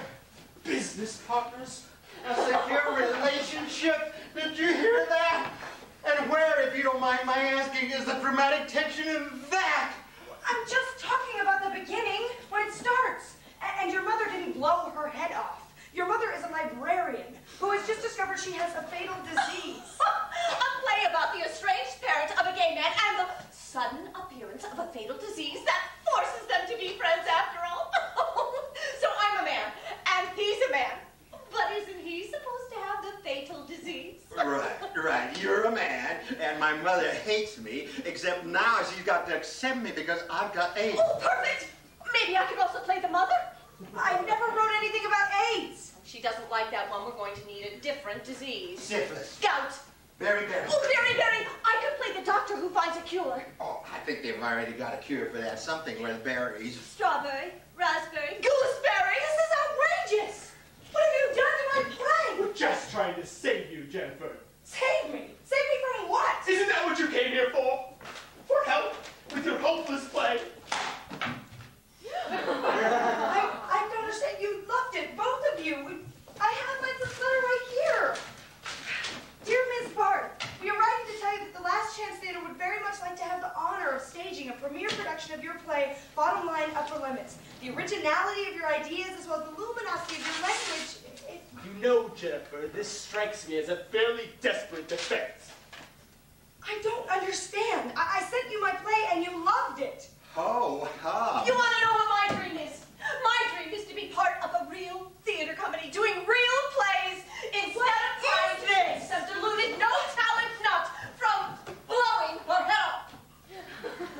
business partners. A secure relationship? Did you hear that? And where, if you don't mind my asking, is the dramatic tension in that? I'm just talking about the beginning, when it starts. And your mother didn't blow her head off. Your mother is a librarian who has just discovered she has a fatal disease. A play about the estranged parent of a gay man and the sudden appearance of a fatal disease that forces them to be friends after all. So I'm a man, and he's a man. But isn't he supposed to have the fatal disease? Right. You're a man, and my mother hates me, except now she's got to accept me because I've got AIDS. Oh, perfect! Maybe I could also play the mother. I never wrote anything about AIDS. She doesn't like that one. We're going to need a different disease. Syphilis. Gout. Beriberi. Oh, beriberi. I could play the doctor who finds a cure. Oh, I think they've already got a cure for that. Something with berries. Strawberry, raspberry, gooseberry. This is outrageous. What have you done to my play? We're just trying to save you, Jennifer. Save me. Save me from what? Isn't that what you came here for? For help with your hopeless play? I don't understand. You loved it, both of you. I have my letter right here. Dear Ms. Barth, we are writing to tell you that the Last Chance Theater would very much like to have the honor of staging a premiere production of your play, Bottom Line, Upper Limits. The originality of your ideas as well as the luminosity of your language You know, Jennifer, this strikes me as a fairly desperate defense. I don't understand. I sent you my play and you loved it. Oh, ha. You want to know what my dream is? My dream is to be part of a real theater company doing real plays instead of trying to make some diluted, no talent nut from blowing her head off.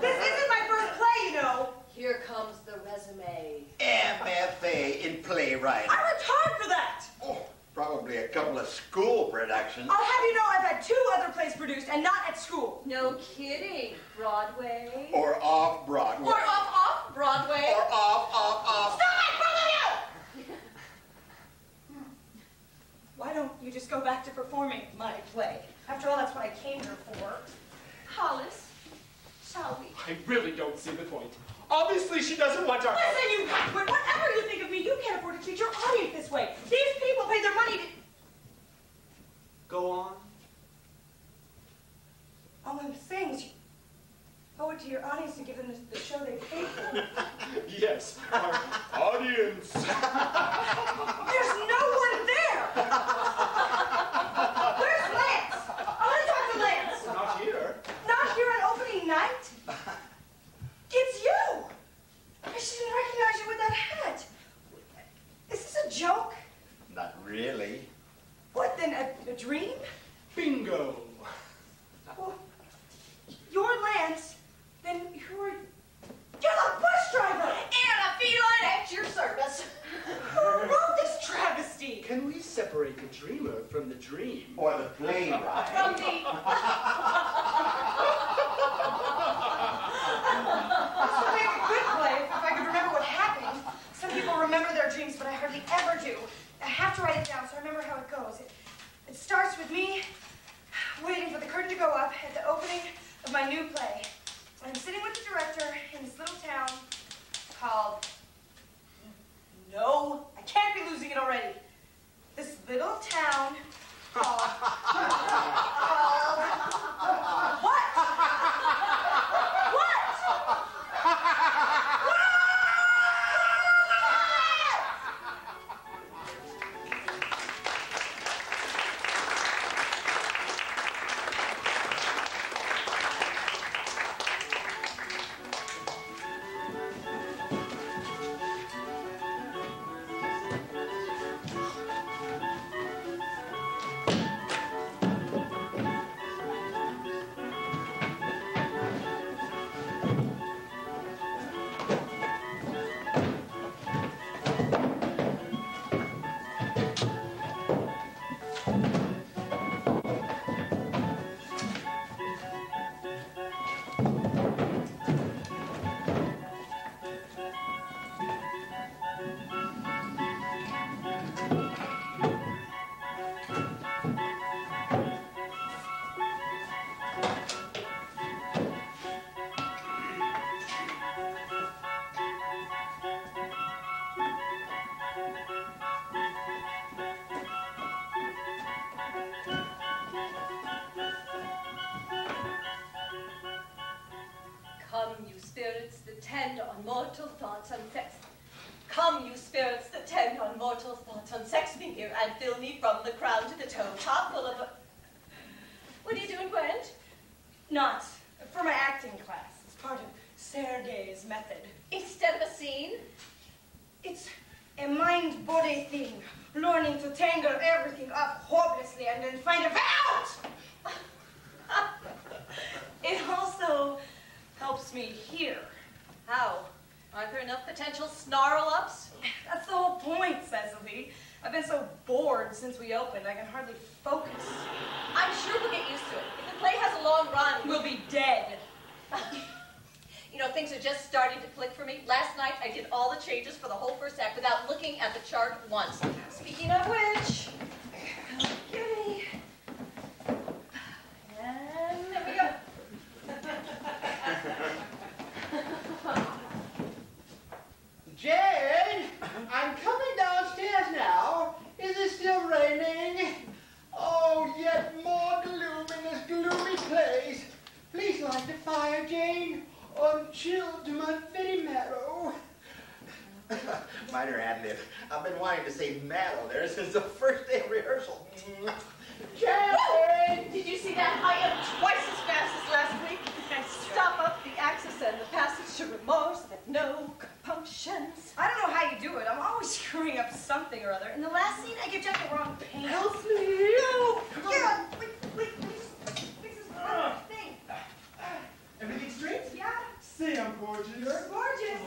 This isn't my first play, you know. Here comes the resume. MFA in playwriting. I worked hard for that. Oh, probably a couple of school productions. I'll have you know I've had 2 other plays produced and not at school. No kidding. Broadway. Or off Broadway. Or off Broadway. Or off. Stop it, both of you! Why don't you just go back to performing my play? After all, that's what I came here for. Hollis, shall we? I really don't see the point. Obviously, she doesn't want our help. Listen, you backward! Whatever you think of me, you can't afford to treat your audience this way. These people pay their money to... Go on. All I'm saying is you owe it to your audience to give them the show they paid for. Yes, our audience. There's no one there! Where's Lance? I want to talk to Lance. Not here. Not here on opening night? It's you! I shouldn't recognize you with that hat. Is this a joke? Not really. What then, a dream? Bingo. Well, you're Lance, then who are... You're the bus driver! And a feline at your service. Who wrote this travesty? Can we separate the dreamer from the dream? Or the playwright. From the... This would make a good play if I could remember what happened. Some people remember their dreams, but I hardly ever do. I have to write it down so I remember how it goes. It starts with me waiting for the curtain to go up at the opening of my new play. I'm sitting with the director in this little town called... No, I can't be losing it already. This little town called... What? Come, you spirits that tend on mortal thoughts on sex. Come, you spirits that tend on mortal thoughts on sex me here and fill me from the crown to the toe, top full of a... What are you doing, Gwent? Not for my acting class. It's part of Sergei's method. Instead of a scene? It's a mind-body thing, learning to tangle everything up hopelessly and then find a way out! It also helps me hear. How? Aren't there enough potential snarl-ups? That's the whole point, Cecily. I've been so bored since we opened, I can hardly focus. I'm sure we'll get used to it. If the play has a long run, We'll be dead. You know, things are just starting to click for me. Last night, I did all the changes for the whole first act without looking at the chart once. Speaking of which, kitty. And there we go. Jane, I'm coming downstairs now. Is it still raining? Oh, yet more gloom in this gloomy place. Please light the fire, Jane, or I'm chilled to my very marrow. Minor ad-lib. I've been wanting to say mallow there since the first day of rehearsal. Champagne! Did you see that? I am twice as fast as last week. And stop up the axis and the passage to remorse with no compunctions. I don't know how you do it. I'm always screwing up something or other. In the last scene, I give Jack the wrong paint. Help me! No! Yeah, wait, fix this thing. Everything straight? Yeah, Say I'm gorgeous. you're gorgeous.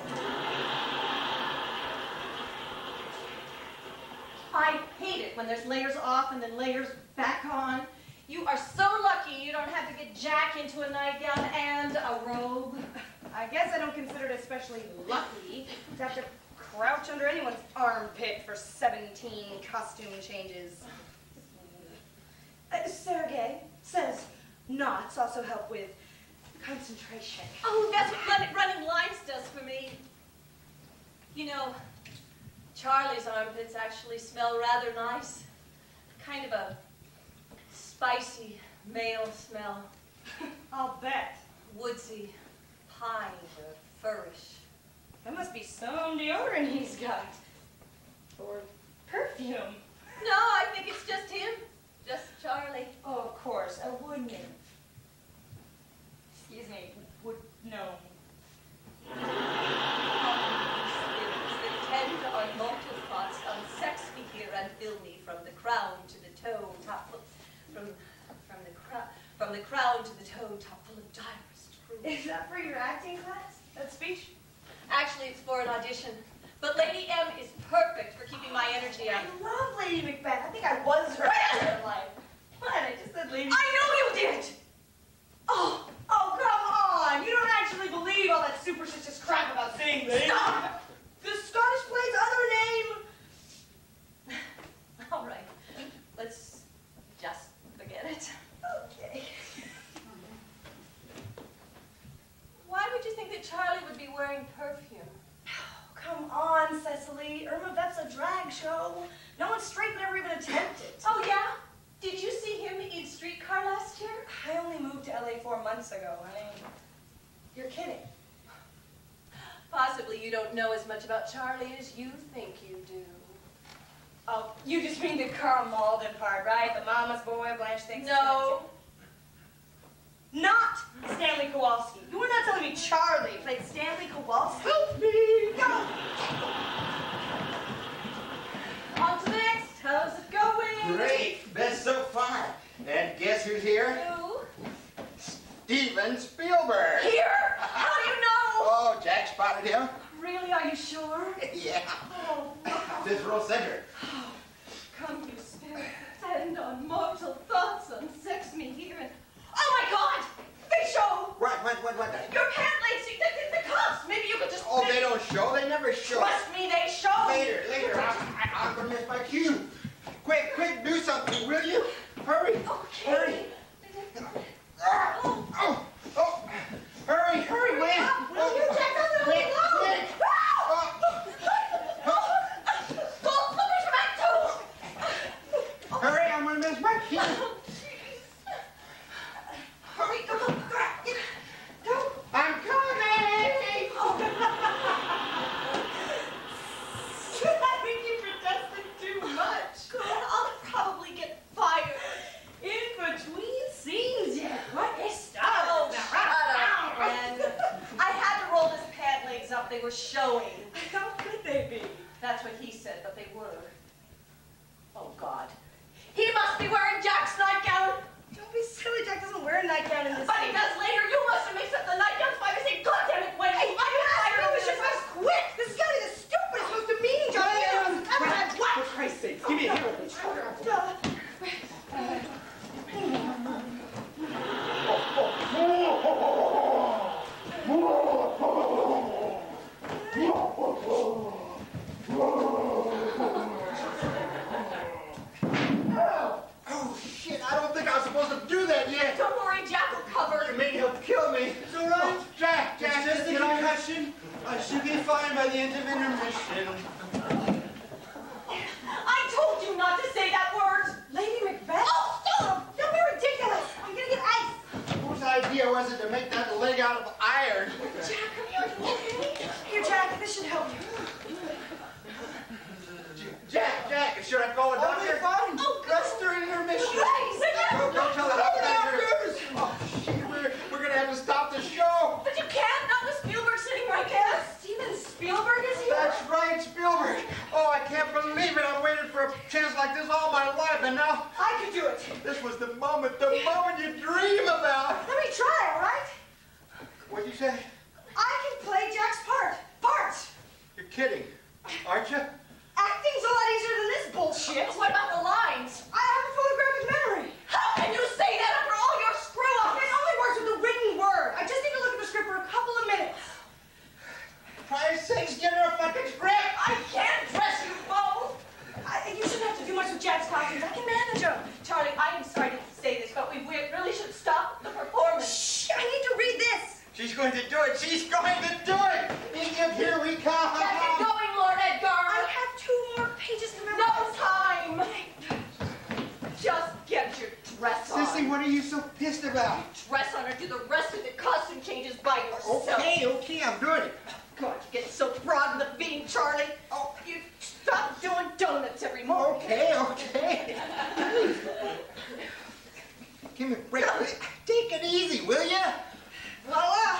I hate it when there's layers off and then layers back on. You are so lucky you don't have to get Jack into a nightgown and a robe. I guess I don't consider it especially lucky to have to crouch under anyone's armpit for 17 costume changes. Sergei says knots also help with concentration. Oh, that's what running lines does for me. You know, Charlie's armpits actually smell rather nice. Kind of a spicy male smell. I'll bet. Woodsy, pine, or furish. That must be some deodorant he's got. Or perfume. No, I think it's just him. Just Charlie. Oh, of course, a wood nymph. Excuse me, no. That tend on mortal thoughts unsex me here and fill me from the crown to the toe top from the crown to the toe top full of direst truth. Is that for your acting class? That speech? Actually, it's for an audition. But Lady M is perfect for keeping my energy up. I love Lady Macbeth. I think I was her in life. What? I just said Lady. I know you did! Oh, come on! You don't actually believe all that superstitious crap about saying Lady. Stop! The Scottish play's other name. All right, let's just forget it. Okay. Why would you think that Charlie would be wearing perfume? Come on, Cecily. Irma, that's a drag show. No one straight would ever even attempt it. Oh, yeah? Did you see him in Streetcar last year? I only moved to LA 4 months ago. I mean, you're kidding. Possibly you don't know as much about Charlie as you think you do. Oh, you just mean the Carl Malden part, right? The mama's boy, Blanche thinks. No. Not Stanley Kowalski. You were not telling me Charlie played Stanley Kowalski. Help me! No. On to the next. How's it going? Great, best so far. And guess who's here? Who? Steven Spielberg. Here? How do you know? Oh, Jack spotted him. Really, are you sure? Yeah. Oh, wow. Fifth row center. Come, you spirit, send on mortal thoughts, unsex me here and... Oh, my God! They show! What? Your pant legs, the cuffs! Maybe you could just... Oh, they don't show? They never show. Trust me, they show! Later. I'm gonna miss my cue. Quick, do something, will you? Hurry. Okay. Hurry. Hurry, Wayne. Will you check on the Quick. Pull me back, too! Hurry, I'm gonna miss my cue. Hurry, go. I'm coming. I think you protested too much. Good, I'll probably get fired. In between scenes yet. What is stuff? Oh, shut up, friend. I had to roll his pant legs up. They were showing. How could they be? That's what he said, but they were. Oh, God. He must be wearing Jack's nightgown. Don't be silly. Jack doesn't wear a nightgown in this But he scene. does later. You must have mixed up the nightgowns by mistake. God damn it, Wayne. Hey, we should press quit. This is gotta be the stupidest, most demeaning job anyone's ever had. For Christ's sake, give me a hero. Oh, shit, I don't think I was supposed to do that yet. Don't worry, Jack will cover. You mean he'll kill me? It's all right. Jack, It's just a get on. concussion. I should be fine by the end of intermission. I told you not to say that word. Lady Macbeth? Oh, stop! Don't be ridiculous. I'm gonna get ice. Whose idea was it to make that leg out of iron? Jack, are you okay? Here, Jack, this should help you. Should I call a I'll be doctor? fine. Oh, Rest during your mission. Don't tell the doctor. Oh, shit, we're going to have to stop the show. But you can't, not with Spielberg sitting right there. Steven Spielberg is here? That's right, Spielberg. Oh, I can't believe it. I've waited for a chance like this all my life, and now I could do it. this was the moment you dream about. Let me try, all right? What'd you say? I can play Jack's part. Part! You're kidding, aren't you? Acting's a lot easier than this bullshit. What about the lines? I have a photographic memory. How can you say that after all your screw-ups? It only works with the written word. I just need to look at the script for a couple of minutes. Christ's sakes, get her a fucking script. I can't dress you both. You shouldn't have to do much with Jack's costumes. I can manage them. Charlie, I am sorry to say this, but we really should stop the performance. Shh! I need to read this. She's going to do it. She's going to do it. Egypt, here we come. Get going, Lord Edgar. I have 2 more pages to memorize. No time. Just get your dress on. Sissy, what are you so pissed about? Dress on or do the rest of the costume changes by yourself. Okay, I'm doing it. God, you get so broad in the bean, Charlie. Oh, you stop doing donuts every morning. Okay. Give me a break. Take it easy, will you? Voila!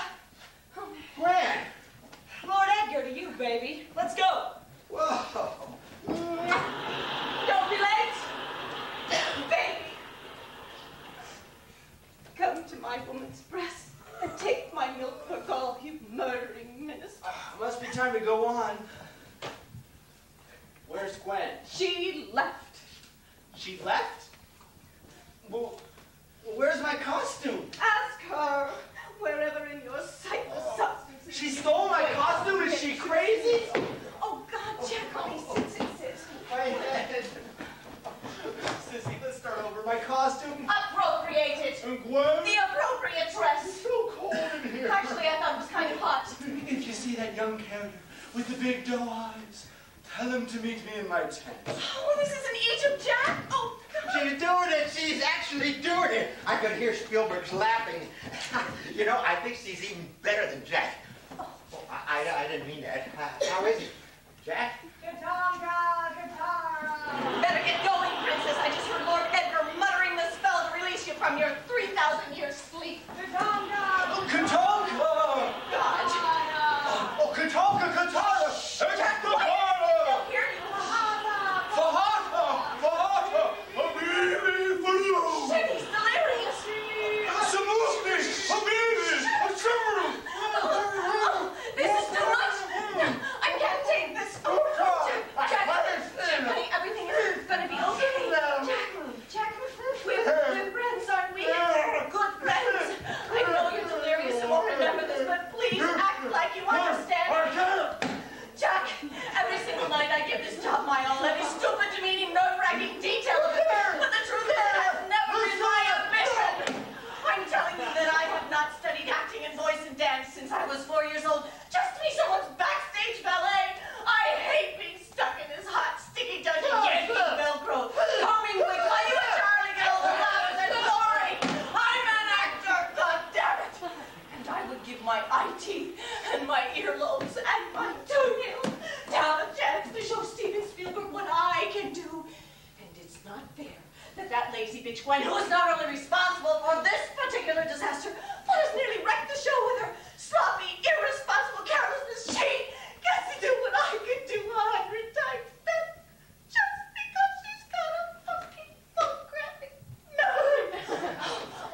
When? Lord Edgar to you, baby. Let's go. Whoa. Don't be late. Baby. Come to my woman's breast and take my milk for gall, you murdering minister. Must be time to go on. Where's Gwen? She left. She left? Well, where's my costume? Ask her wherever in your sight the substance. She stole my costume? Is she crazy? Oh, God, Jack, honey, sit. My head. Sissy, let's start over. My costume? Appropriated. And Gwen? The appropriate dress. It's so cold in here. Actually, I thought it was kind of hot. If you see that young carrier with the big doe eyes, tell him to meet me in my tent. Oh, this isn't Egypt, Jack. Oh, God. She's doing it. She's actually doing it. I could hear Spielberg's laughing. You know, I think she's even better than Jack. Oh, I didn't mean that. How is he? Jack? Katanga, Katara. Better get going, Princess. I just heard Lord Edgar muttering the spell to release you from your 3,000 years sleep. Katanga. Katonka! God. Oh, Katonka, Katara! Attack the Katara! They'll hear you. Fahata! Fahata! Habibi for you! Shit, he's delirious. Samufni! Habibi! Ashuru! Oh, this is too much. No, I can't take this. Oh, Jack, honey, everything is going to be okay. Jack, we're friends, aren't we? Good friends. I know you're delirious and won't remember this, but please act like you understand. Jack, every single night I give this job my all, every stupid, demeaning, nerve-wracking detail of it. But the truth is it has never been my ambition. I'm telling you that I have not studied acting and voice and dance since I was 4 years old, just to be someone's backstage ballet. I hate being stuck in this hot, sticky, dirty, Yankee Velcro. Coming quick, while you and Charlie get all the laughs and glory. I'm an actor, goddammit. And I would give my eye teeth and my earlobes and my toenails to have a chance to show Steven Spielberg what I can do. And it's not fair that lazy bitch Gwen, who is not only responsible for this particular disaster, but has nearly wrecked the show with her sloppy, irresponsible carelessness, she gets to do what I could do 100 times better, just because she's got a fucking photographic memory.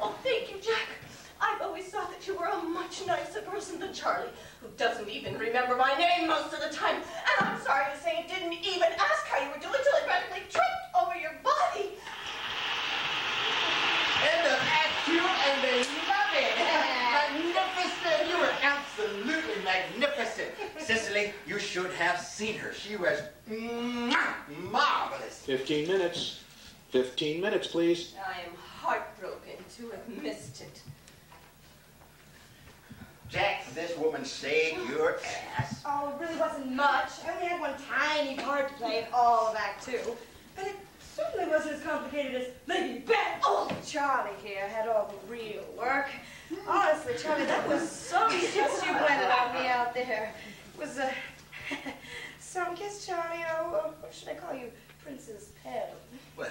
Oh, thank you, Jack. I've always thought that you were a much nicer person than Charlie, who doesn't even remember my name most of the time. And I'm sorry to say it didn't even ask how you were doing till it practically tripped over your body. End of Act 2, and they love it. Magnificent. You were absolutely magnificent. Cicely, you should have seen her. She was marvelous. 15 minutes. 15 minutes, please. I am heartbroken to have missed it. Jack, this woman saved your ass. Oh, it really wasn't much. I only had one tiny part to play in all of Act 2. And it certainly wasn't as complicated as Lady Beth. Oh, Charlie here had all the real work. Honestly, Charlie, that was some kiss you went on me out there. It was some kiss, Charlie. Oh, what should I call call you Princess Pell. Well,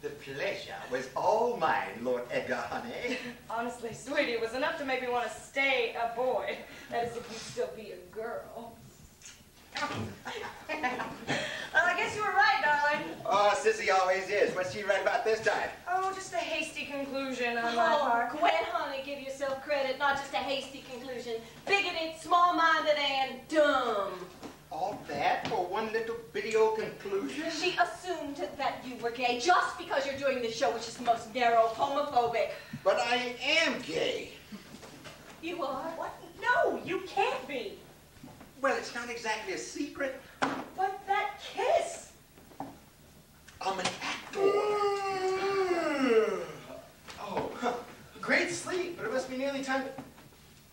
the pleasure was all mine, Lord Edgar, honey. Honestly, sweetie, it was enough to make me want to stay a boy. That is, if you'd still be a girl. Well, I guess you were right, darling. Oh, Sissy always is. What's she right about this time? Oh, just a hasty conclusion on my Oh, part. Gwen, honey, give yourself credit. Not just a hasty conclusion. Bigoted, small-minded, and dumb. All that for one little bitty old conclusion? She assumed that you were gay just because you're doing this show, which is the most narrow, homophobic. But I am gay. You are? What? No, you can't be. Well, it's not exactly a secret. But that kiss. I'm an actor. Oh, great sleep, but it must be nearly time.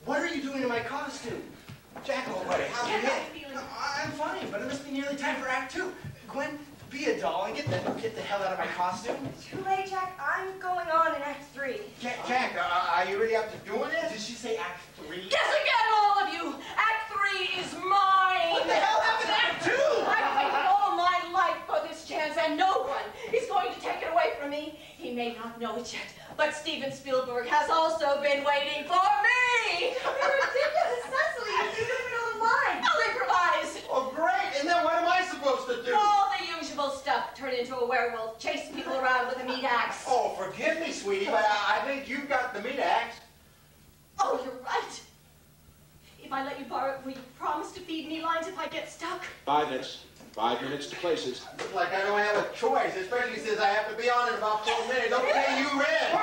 What are you doing in my costume? Jack, oh, buddy, how are you? Jack, how you feeling? I'm fine, but it must be nearly time for Act 2. Gwen, be a doll and get the hell out of my costume. Too late, Jack. I'm going on in Act 3. Jack, are you really up to doing Did this? she say Act 3? Guess again, all of you! Act 3 is mine! What the hell happened to Act 2? I've waited all my life for this chance, and no one is going to take it away from me. He may not know it yet, but Steven Spielberg has also been waiting for me! You're ridiculous, Cecily. You don't even know the line. I'll improvise! Oh, great. And then what am I supposed to do? All the usual stuff. Turn into a werewolf, chase people around with a meat axe. Oh, forgive me, sweetie, but I think you've got the meat axe. Oh, you're right. If I let you borrow it, will you promise to feed me lines if I get stuck? 5 minutes. 5 minutes to places. Looks like I don't have a choice, especially since I have to be on in about 4 minutes. Okay, you ready?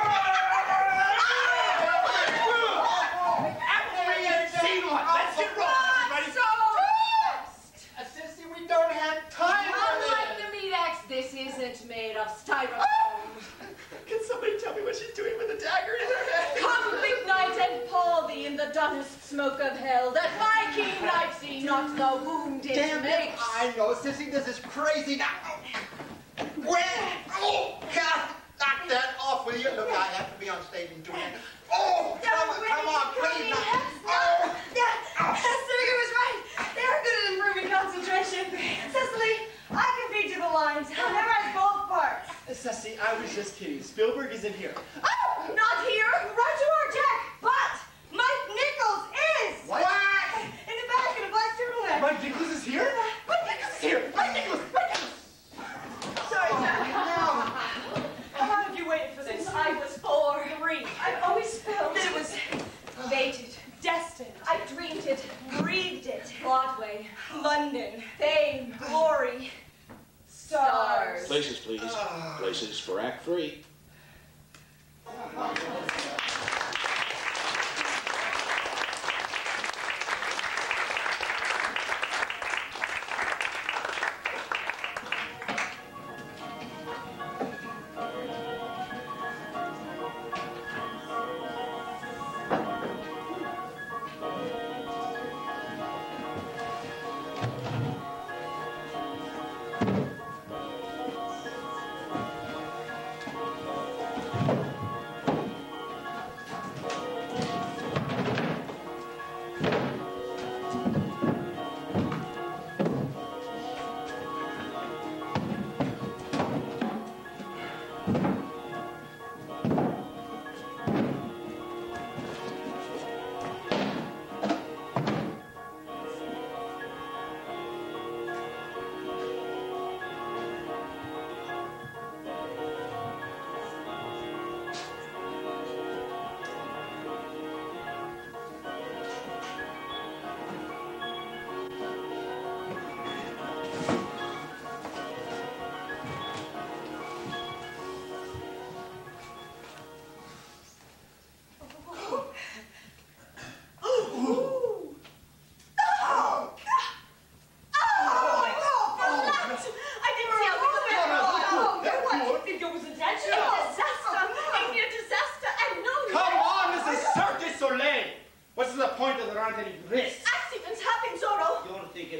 Let's get rolling, everybody. So fast! Sissy, we don't have time for Unlike this. the meat axe, this isn't made of styrofoam. Can somebody tell me what she's doing with the dagger in her head? Come, big knight, and pall thee in the dunnest smoke of hell, that my keen knight see not the wound it Damn it. makes. I know, Sissy, this is crazy. Now, Gwen! Oh, God! Knock that off, will you? Look, I have to be on stage and do that. Oh, come on, please. Oh, Cecily was right. They're good at improving concentration. Cecily, I can feed you the lines. I'll memorize both parts. Ceci, I was just kidding. Spielberg isn't here. Oh, not here! Right you are, Jack. But Mike Nichols is. What? In the back in a black turtleneck. Mike Nichols is here? Mike Nichols is here! Mike Nichols! Mike Nichols! Sorry, Jack. How long have you waited for this? Since I was 4. 3. I've always felt That it was fated, destined, I dreamed it. breathed it. Broadway. London, Fame. glory, stars. Places, please. Places for Act 3.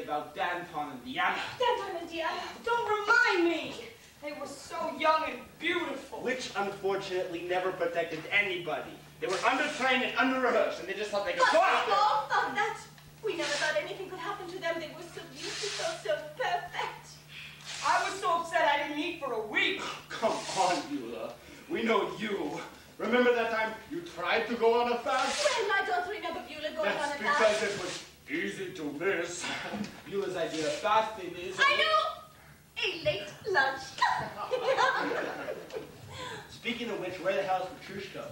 about Danton and Diana. Danton and Diana. Don't remind me! They were so young and beautiful. Which, unfortunately, never protected anybody. They were undertrained and under-rehearsed, and they just thought they could But go we out there. all thought that. We never thought anything could happen to them. They were so beautiful, so perfect. I was so guess it was easy to miss. Beulah's idea of fasting is... I know! A late lunch. Speaking of which, where the hell is Petrushka?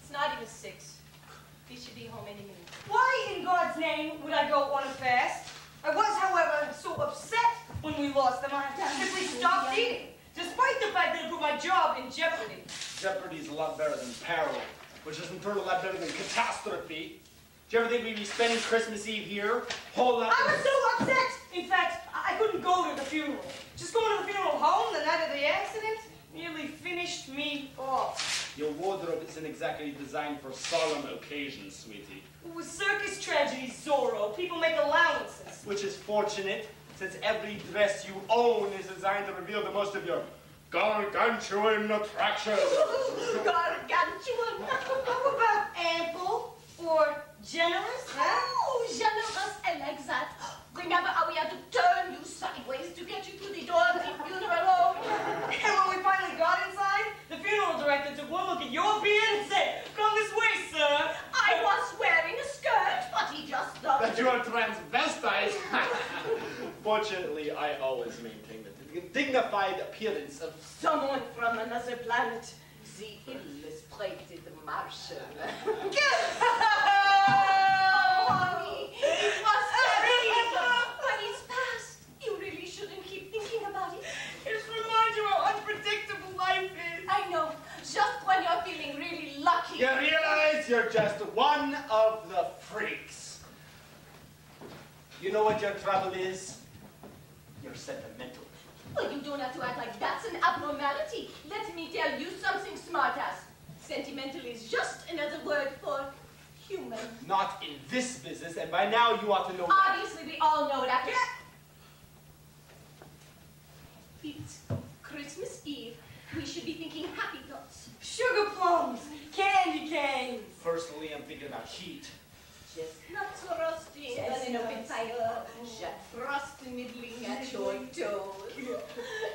It's not even 6. He should be home any minute. Why in God's name would I go on a fast? I was, however, so upset when we lost them. I simply stopped eating, despite the fact that it put my job in jeopardy. Jeopardy's a lot better than peril, which is in turn a lot better than catastrophe. Do you ever think we'd be spending Christmas Eve here? Whole lot. I was so upset! In fact, I couldn't go to the funeral. Just going to the funeral home the night of the accident nearly finished me off. Your wardrobe isn't exactly designed for solemn occasions, sweetie. With circus tragedies, Zorro, people make allowances. Which is fortunate, since every dress you own is designed to reveal the most of your gargantuan attraction. Gargantuan. How about ample or generous, huh? Oh, generous, I like that. Remember how we had to turn you sideways to get you through the door of the funeral home? And when we finally got inside, the funeral director took one look at your beard and said, "Come this way, sir." I was wearing a skirt, but he just loved That you are transvestite. Fortunately, I always maintain the dignified appearance of someone from another planet. The illustrated Martian. Oh, honey, it was scary. But it's past. You really shouldn't keep thinking about it. It just reminds you how unpredictable life is. I know. Just when you're feeling really lucky. You realize you're just one of the freaks. You know what your trouble is? You're sentimental. Well, you don't have to act like that's an abnormality. Let me tell you something, smartass. Sentimental is just another word for human. Not in this business, and by now you ought to know that. Obviously, we all know that. It's Christmas Eve. We should be thinking happy thoughts. Sugar plums, candy canes. Personally, I'm thinking about heat. Chestnuts roasting on an open fire. Frost nibbling at your toes.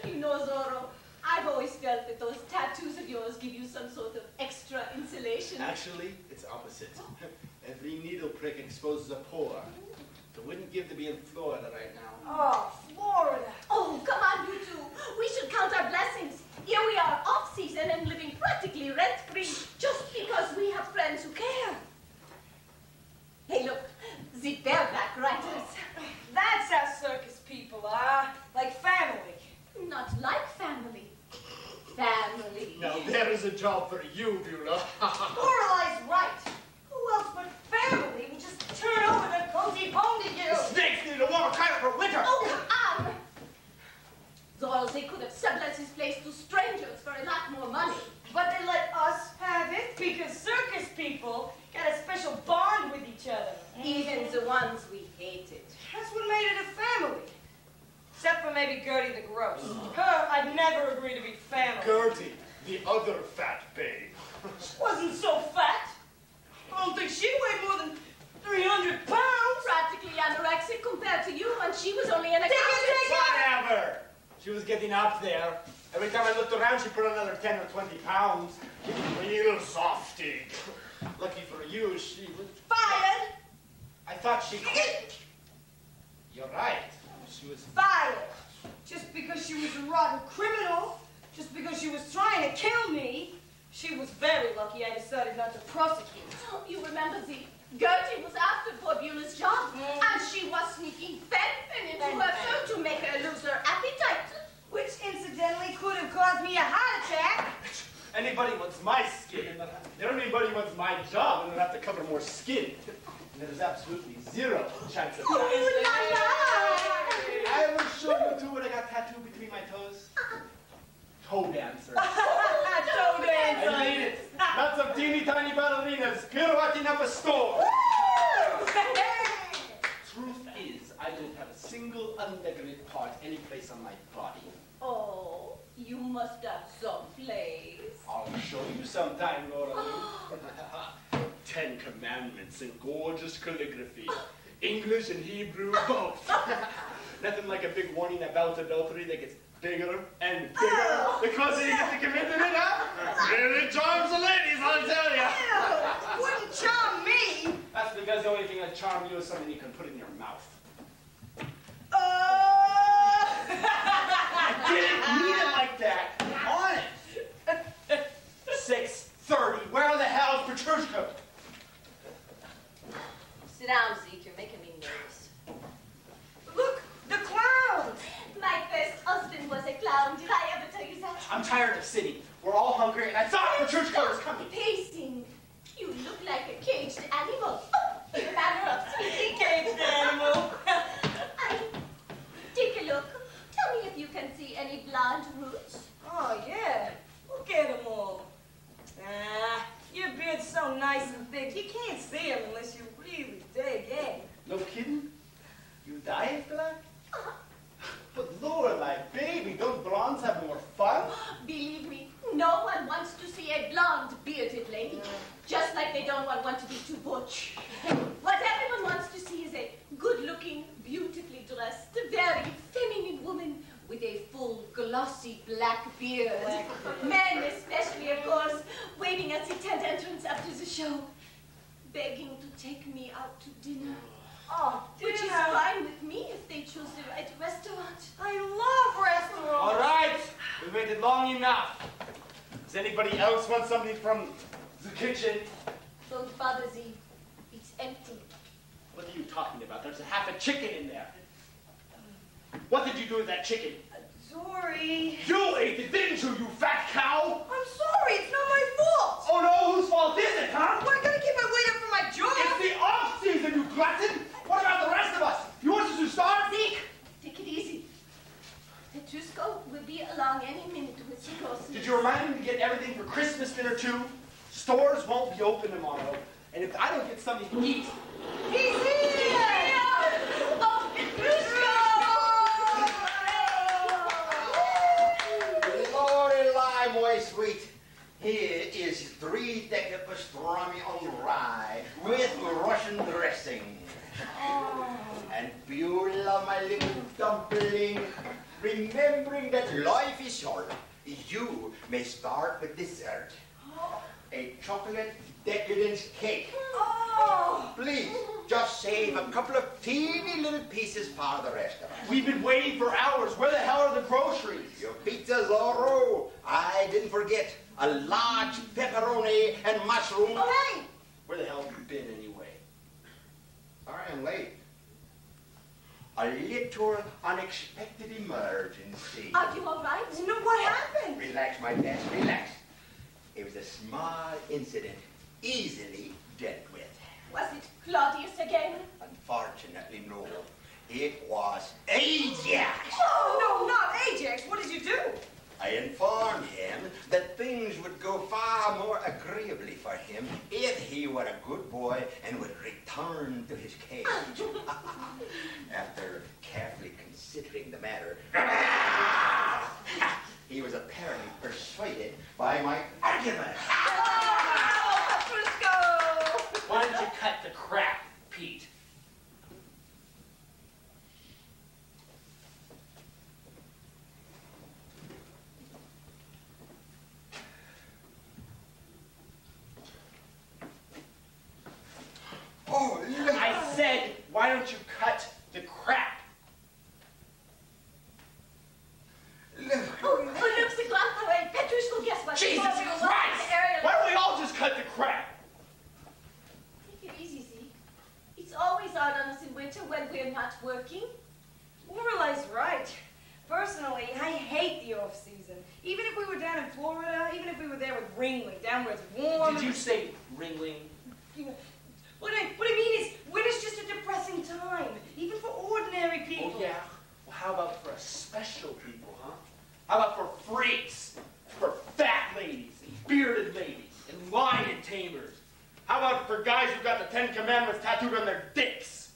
You know, Zorro, I've always felt that those tattoos of yours give you some sort of extra insulation. Actually, it's opposite. Every needle prick exposes a pore. It wouldn't give to be in Florida right now. Oh, Florida. Oh, come on, you two. We should count our blessings. Here we are, off-season and living practically rent-free just because we have friends who care. Hey, look, the bareback riders. That's how circus people are. Like family. Not like family. Family. Now there is a job for you, Beulah. Lorelei's right. Who else but family would just turn over their cozy home to you? Snakes need a warmer climate for winter! Oh, come on! Zorro, they could have sublet his place to strangers for a lot more money. But they let us have it because circus people got a special bond with each other. Even the ones we hated. That's what made it a family. Except for maybe Gertie the Gross. Her, I'd never agree to be family. Gertie, the other fat babe. She wasn't so fat. I don't think she weighed more than 300 pounds. Practically anorexic compared to you when she was only an Take it, accountant. take it! Whatever! She was getting up there. Every time I looked around, she put on another 10 or 20 pounds. Real softy. Lucky for you, she was... Fired! I thought she quit. You're right. She was... Fired! Just because she was a rotten criminal, just because she was trying to kill me, she was very lucky I decided not to prosecute. You remember the Gertie was after poor Beulah's job, and she was sneaking fen into her food to make her lose her appetite. Which incidentally could have caused me a heart attack. Anybody wants my skin, and everybody wants my job, and they'll have to cover more skin. And there's absolutely zero chance of... Ooh la la! I will show you two what I got tattooed between my toes. Toe dancer. Toe dancer. I made it. Lots of teeny tiny ballerinas pirouetting up a storm. Truth is, I don't have a single undecorated part any place on my body. Oh, you must have some place. I'll show you sometime, Laura. 10 Commandments in gorgeous calligraphy. English and Hebrew, both. Nothing like a big warning about adultery that gets bigger and bigger because you get to commit to it, huh? Really charms the ladies, I'll tell you. Wouldn't charm me. That's because the only thing that charms you is something you can put in your mouth. I didn't mean it like that. Honest. 6:30. Where the hell is Petrushka? Sit down, Zeke. You're making me nervous. Look, the clowns! My first husband was a clown. Did I ever tell you that? I'm tired of sitting. We're all hungry, and I thought Petrushka was coming. Pacing. You look like a caged animal. In a manner of speaking. Caged animal. Take a look. Tell me if you can see any blonde roots. Oh, yeah. Look at them all. Ah, your beard's so nice and thick, you can't see them unless you really dig in. No kidding? You diet black? But Lord, my baby, don't blondes have more fun? Believe me, no one wants to see a blonde bearded lady. Just like they don't want to be too butch. What everyone wants to see is a good-looking, beautifully dressed, very feminine woman with a full, glossy black beard. Men especially, of course, waiting at the tent entrance after the show, begging to take me out to dinner. Oh, Which is fine with me if they choose the right restaurant. I love restaurants. All right, we waited long enough. Does anybody else want something from the kitchen? Don't bother, Z. It's empty. What are you talking about? There's a half a chicken in there. What did you do with that chicken? Sorry. You ate it, didn't you, you fat cow? I'm sorry, it's not my fault. Oh no, whose fault is it, huh? Well, I gotta keep my weight up for my job. It's the off-season, you glutton! What about the rest of us? You want us to starve? Zeke, take it easy. Petrushka will be along any minute with the groceries. Did you remind him to get everything for Christmas dinner too? Stores won't be open tomorrow, and if I don't get something to eat, He's here! Oh, Petrushka! Lordy lie, my sweet. Here is 3 decker pastrami on rye with Russian dressing. And Beulah, my little dumpling, remembering that life is short, you may start with dessert. A chocolate decadence cake. Oh! Please, just save a couple of teeny little pieces for the rest of us. we've been waiting for hours. Where the hell are the groceries? Your pizza Zorro. I didn't forget a large pepperoni and mushroom. Oh, hey! Where the hell have you been anyway? I am late. A little unexpected emergency. Are you all right? No, what happened? Relax, my best, relax. It was a small incident, easily dealt with. Was it Claudius again? Unfortunately, no. It was Ajax. Oh, no, not Ajax. What did you do? I informed him that things would go far more agreeably for him if he were a good boy and would return to his cage. After carefully considering the matter, he was apparently persuaded by my argument. Oh, Petrushka! Why did you cut the crap, Pete? Oh, look. I said, why don't you cut the crap? Look. Oh, look, the glass. Petrushka, guess what? Jesus Before we go Christ! on to the area- Why don't we all just cut the crap? Take it easy, Z. It's always hard on us in winter when we're not working. Lorelai's right. Personally, I hate the off-season. Even if we were down in Florida, even if we were there with Ringling, down where it's warm. Did you say Ringling? What I mean is, winter's just a depressing time, even for ordinary people. Oh, yeah? Well, how about for a special people, huh? How about for freaks? For fat ladies and bearded ladies and lion tamers? How about for guys who got the 10 Commandments tattooed on their dicks?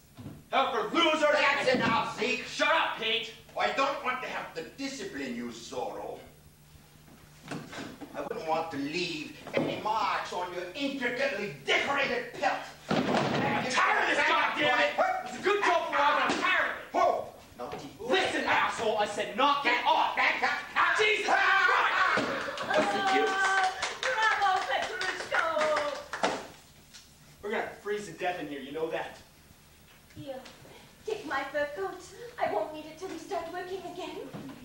How about for losers? That's enough, Zeke. Shut up, Pete! I don't want to have to discipline you, Zorro. I wouldn't want to leave any marks on your intricately decorated pelt. I'm tired of this, goddammit! It's a good joke for a while, but I'm tired of it! Whoa! Naughty. Listen, asshole, I said knock it off! Jesus Christ! What's the use? Bravo, Petrushka! We're gonna freeze to death in here. know that. Here, take my fur coat. I won't need it till we start working again.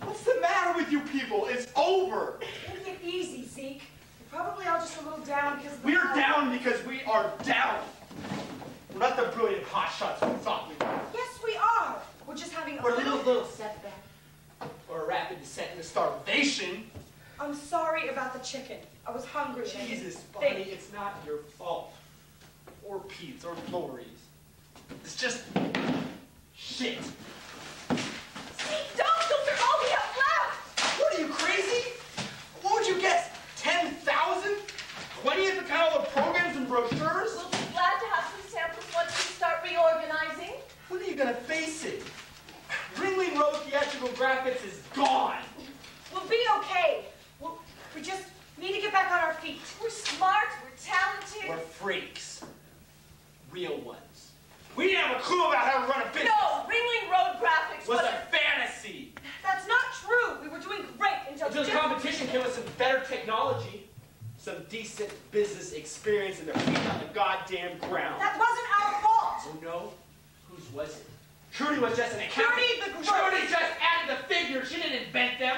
What's the matter with you people? It's over. Take it easy, Zeke. You're probably all just a little down because We're down because we are down. We're not the brilliant hotshots we thought we were. Yes, we are. We're just having a We're a little setback. Or a rapid descent into starvation. I'm sorry about the chicken. I was hungry. Jesus, Bonnie, it's not your fault. Or Pete's, or Lori's. It's just shit. Zeke, don't! Those are all we have left! What are you, crazy? What would you guess? 10,000? 20th of all the programs and brochures? We'll be glad to have some samples once we start reorganizing. When are you gonna face it? Ringling Road Theatrical Graphics is gone. We'll be okay. We just need to get back on our feet. We're smart, we're talented. We're freaks. Real ones. We didn't have a clue about how to run a business. No, Ringling Road Graphics Was a fantasy. That's not true. We were doing great until the competition came with some better technology, some decent business experience, and their feet on the goddamn ground. That wasn't our fault. Oh no? Whose was it? Trudy was just an accountant. Trudy, Trudy just added the figures. She didn't invent them.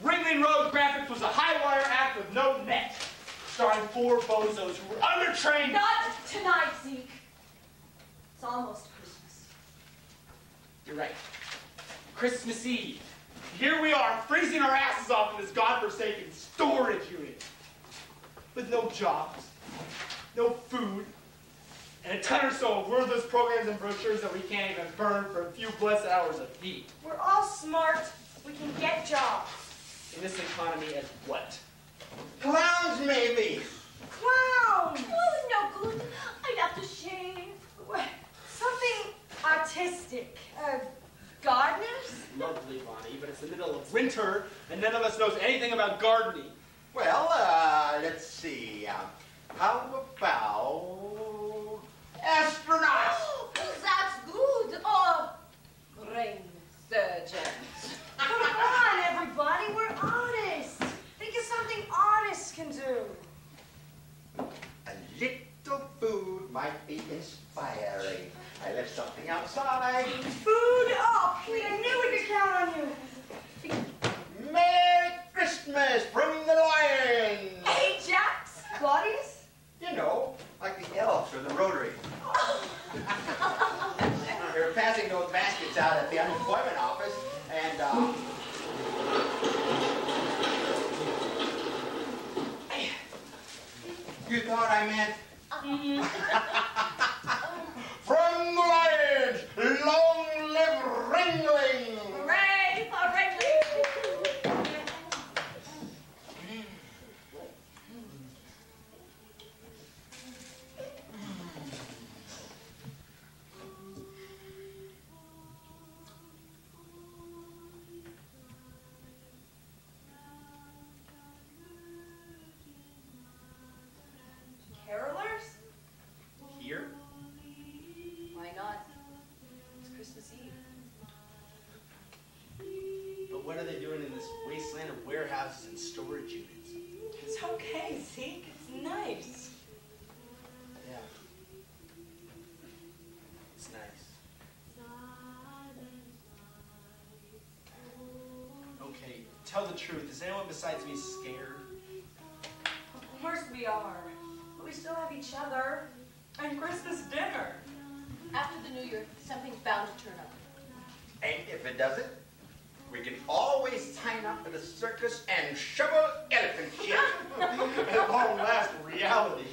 Ringling Road Graphics was a high-wire act with no net, starring 4 bozos who were undertrained. Not tonight, Zeke. It's almost Christmas. You're right. Christmas Eve. Here we are, freezing our asses off in this godforsaken storage unit. With no jobs, no food, and a ton or so of worthless programs and brochures that we can't even burn for a few blessed hours of heat. We're all smart. We can get jobs. In this economy as what? Clowns, maybe. Clowns! Oh, no good. I'd have to shave. Something artistic. Gardeners? Lovely, Bonnie, but it's the middle of winter, and none of us knows anything about gardening. Well, let's see. How about astronauts? Oh, that's good. Or brain surgeons. Come on, everybody. We're artists. Think of something artists can do. A little food might be inspiring. I left something outside. Food? Oh, Pete, I knew we could count on you. Merry Christmas from the Lions! Hey, Jax. Claudius? You know, like the elves or the Rotary. They were passing those baskets out at the unemployment office, and, you thought I meant... From the Lions, long live Ringling! Hooray for Ringling! Carolers? Here? Why not? It's Christmas Eve. But what are they doing in this wasteland of warehouses and storage units? It's okay, Zeke. It's nice. Yeah. It's nice. Okay, tell the truth. Is anyone besides me scared? Of course we are. But we still have each other. And Christmas dinner. After the New Year, something's bound to turn up. And if it doesn't, we can always sign up for the circus and shovel elephant shit. At long last, reality.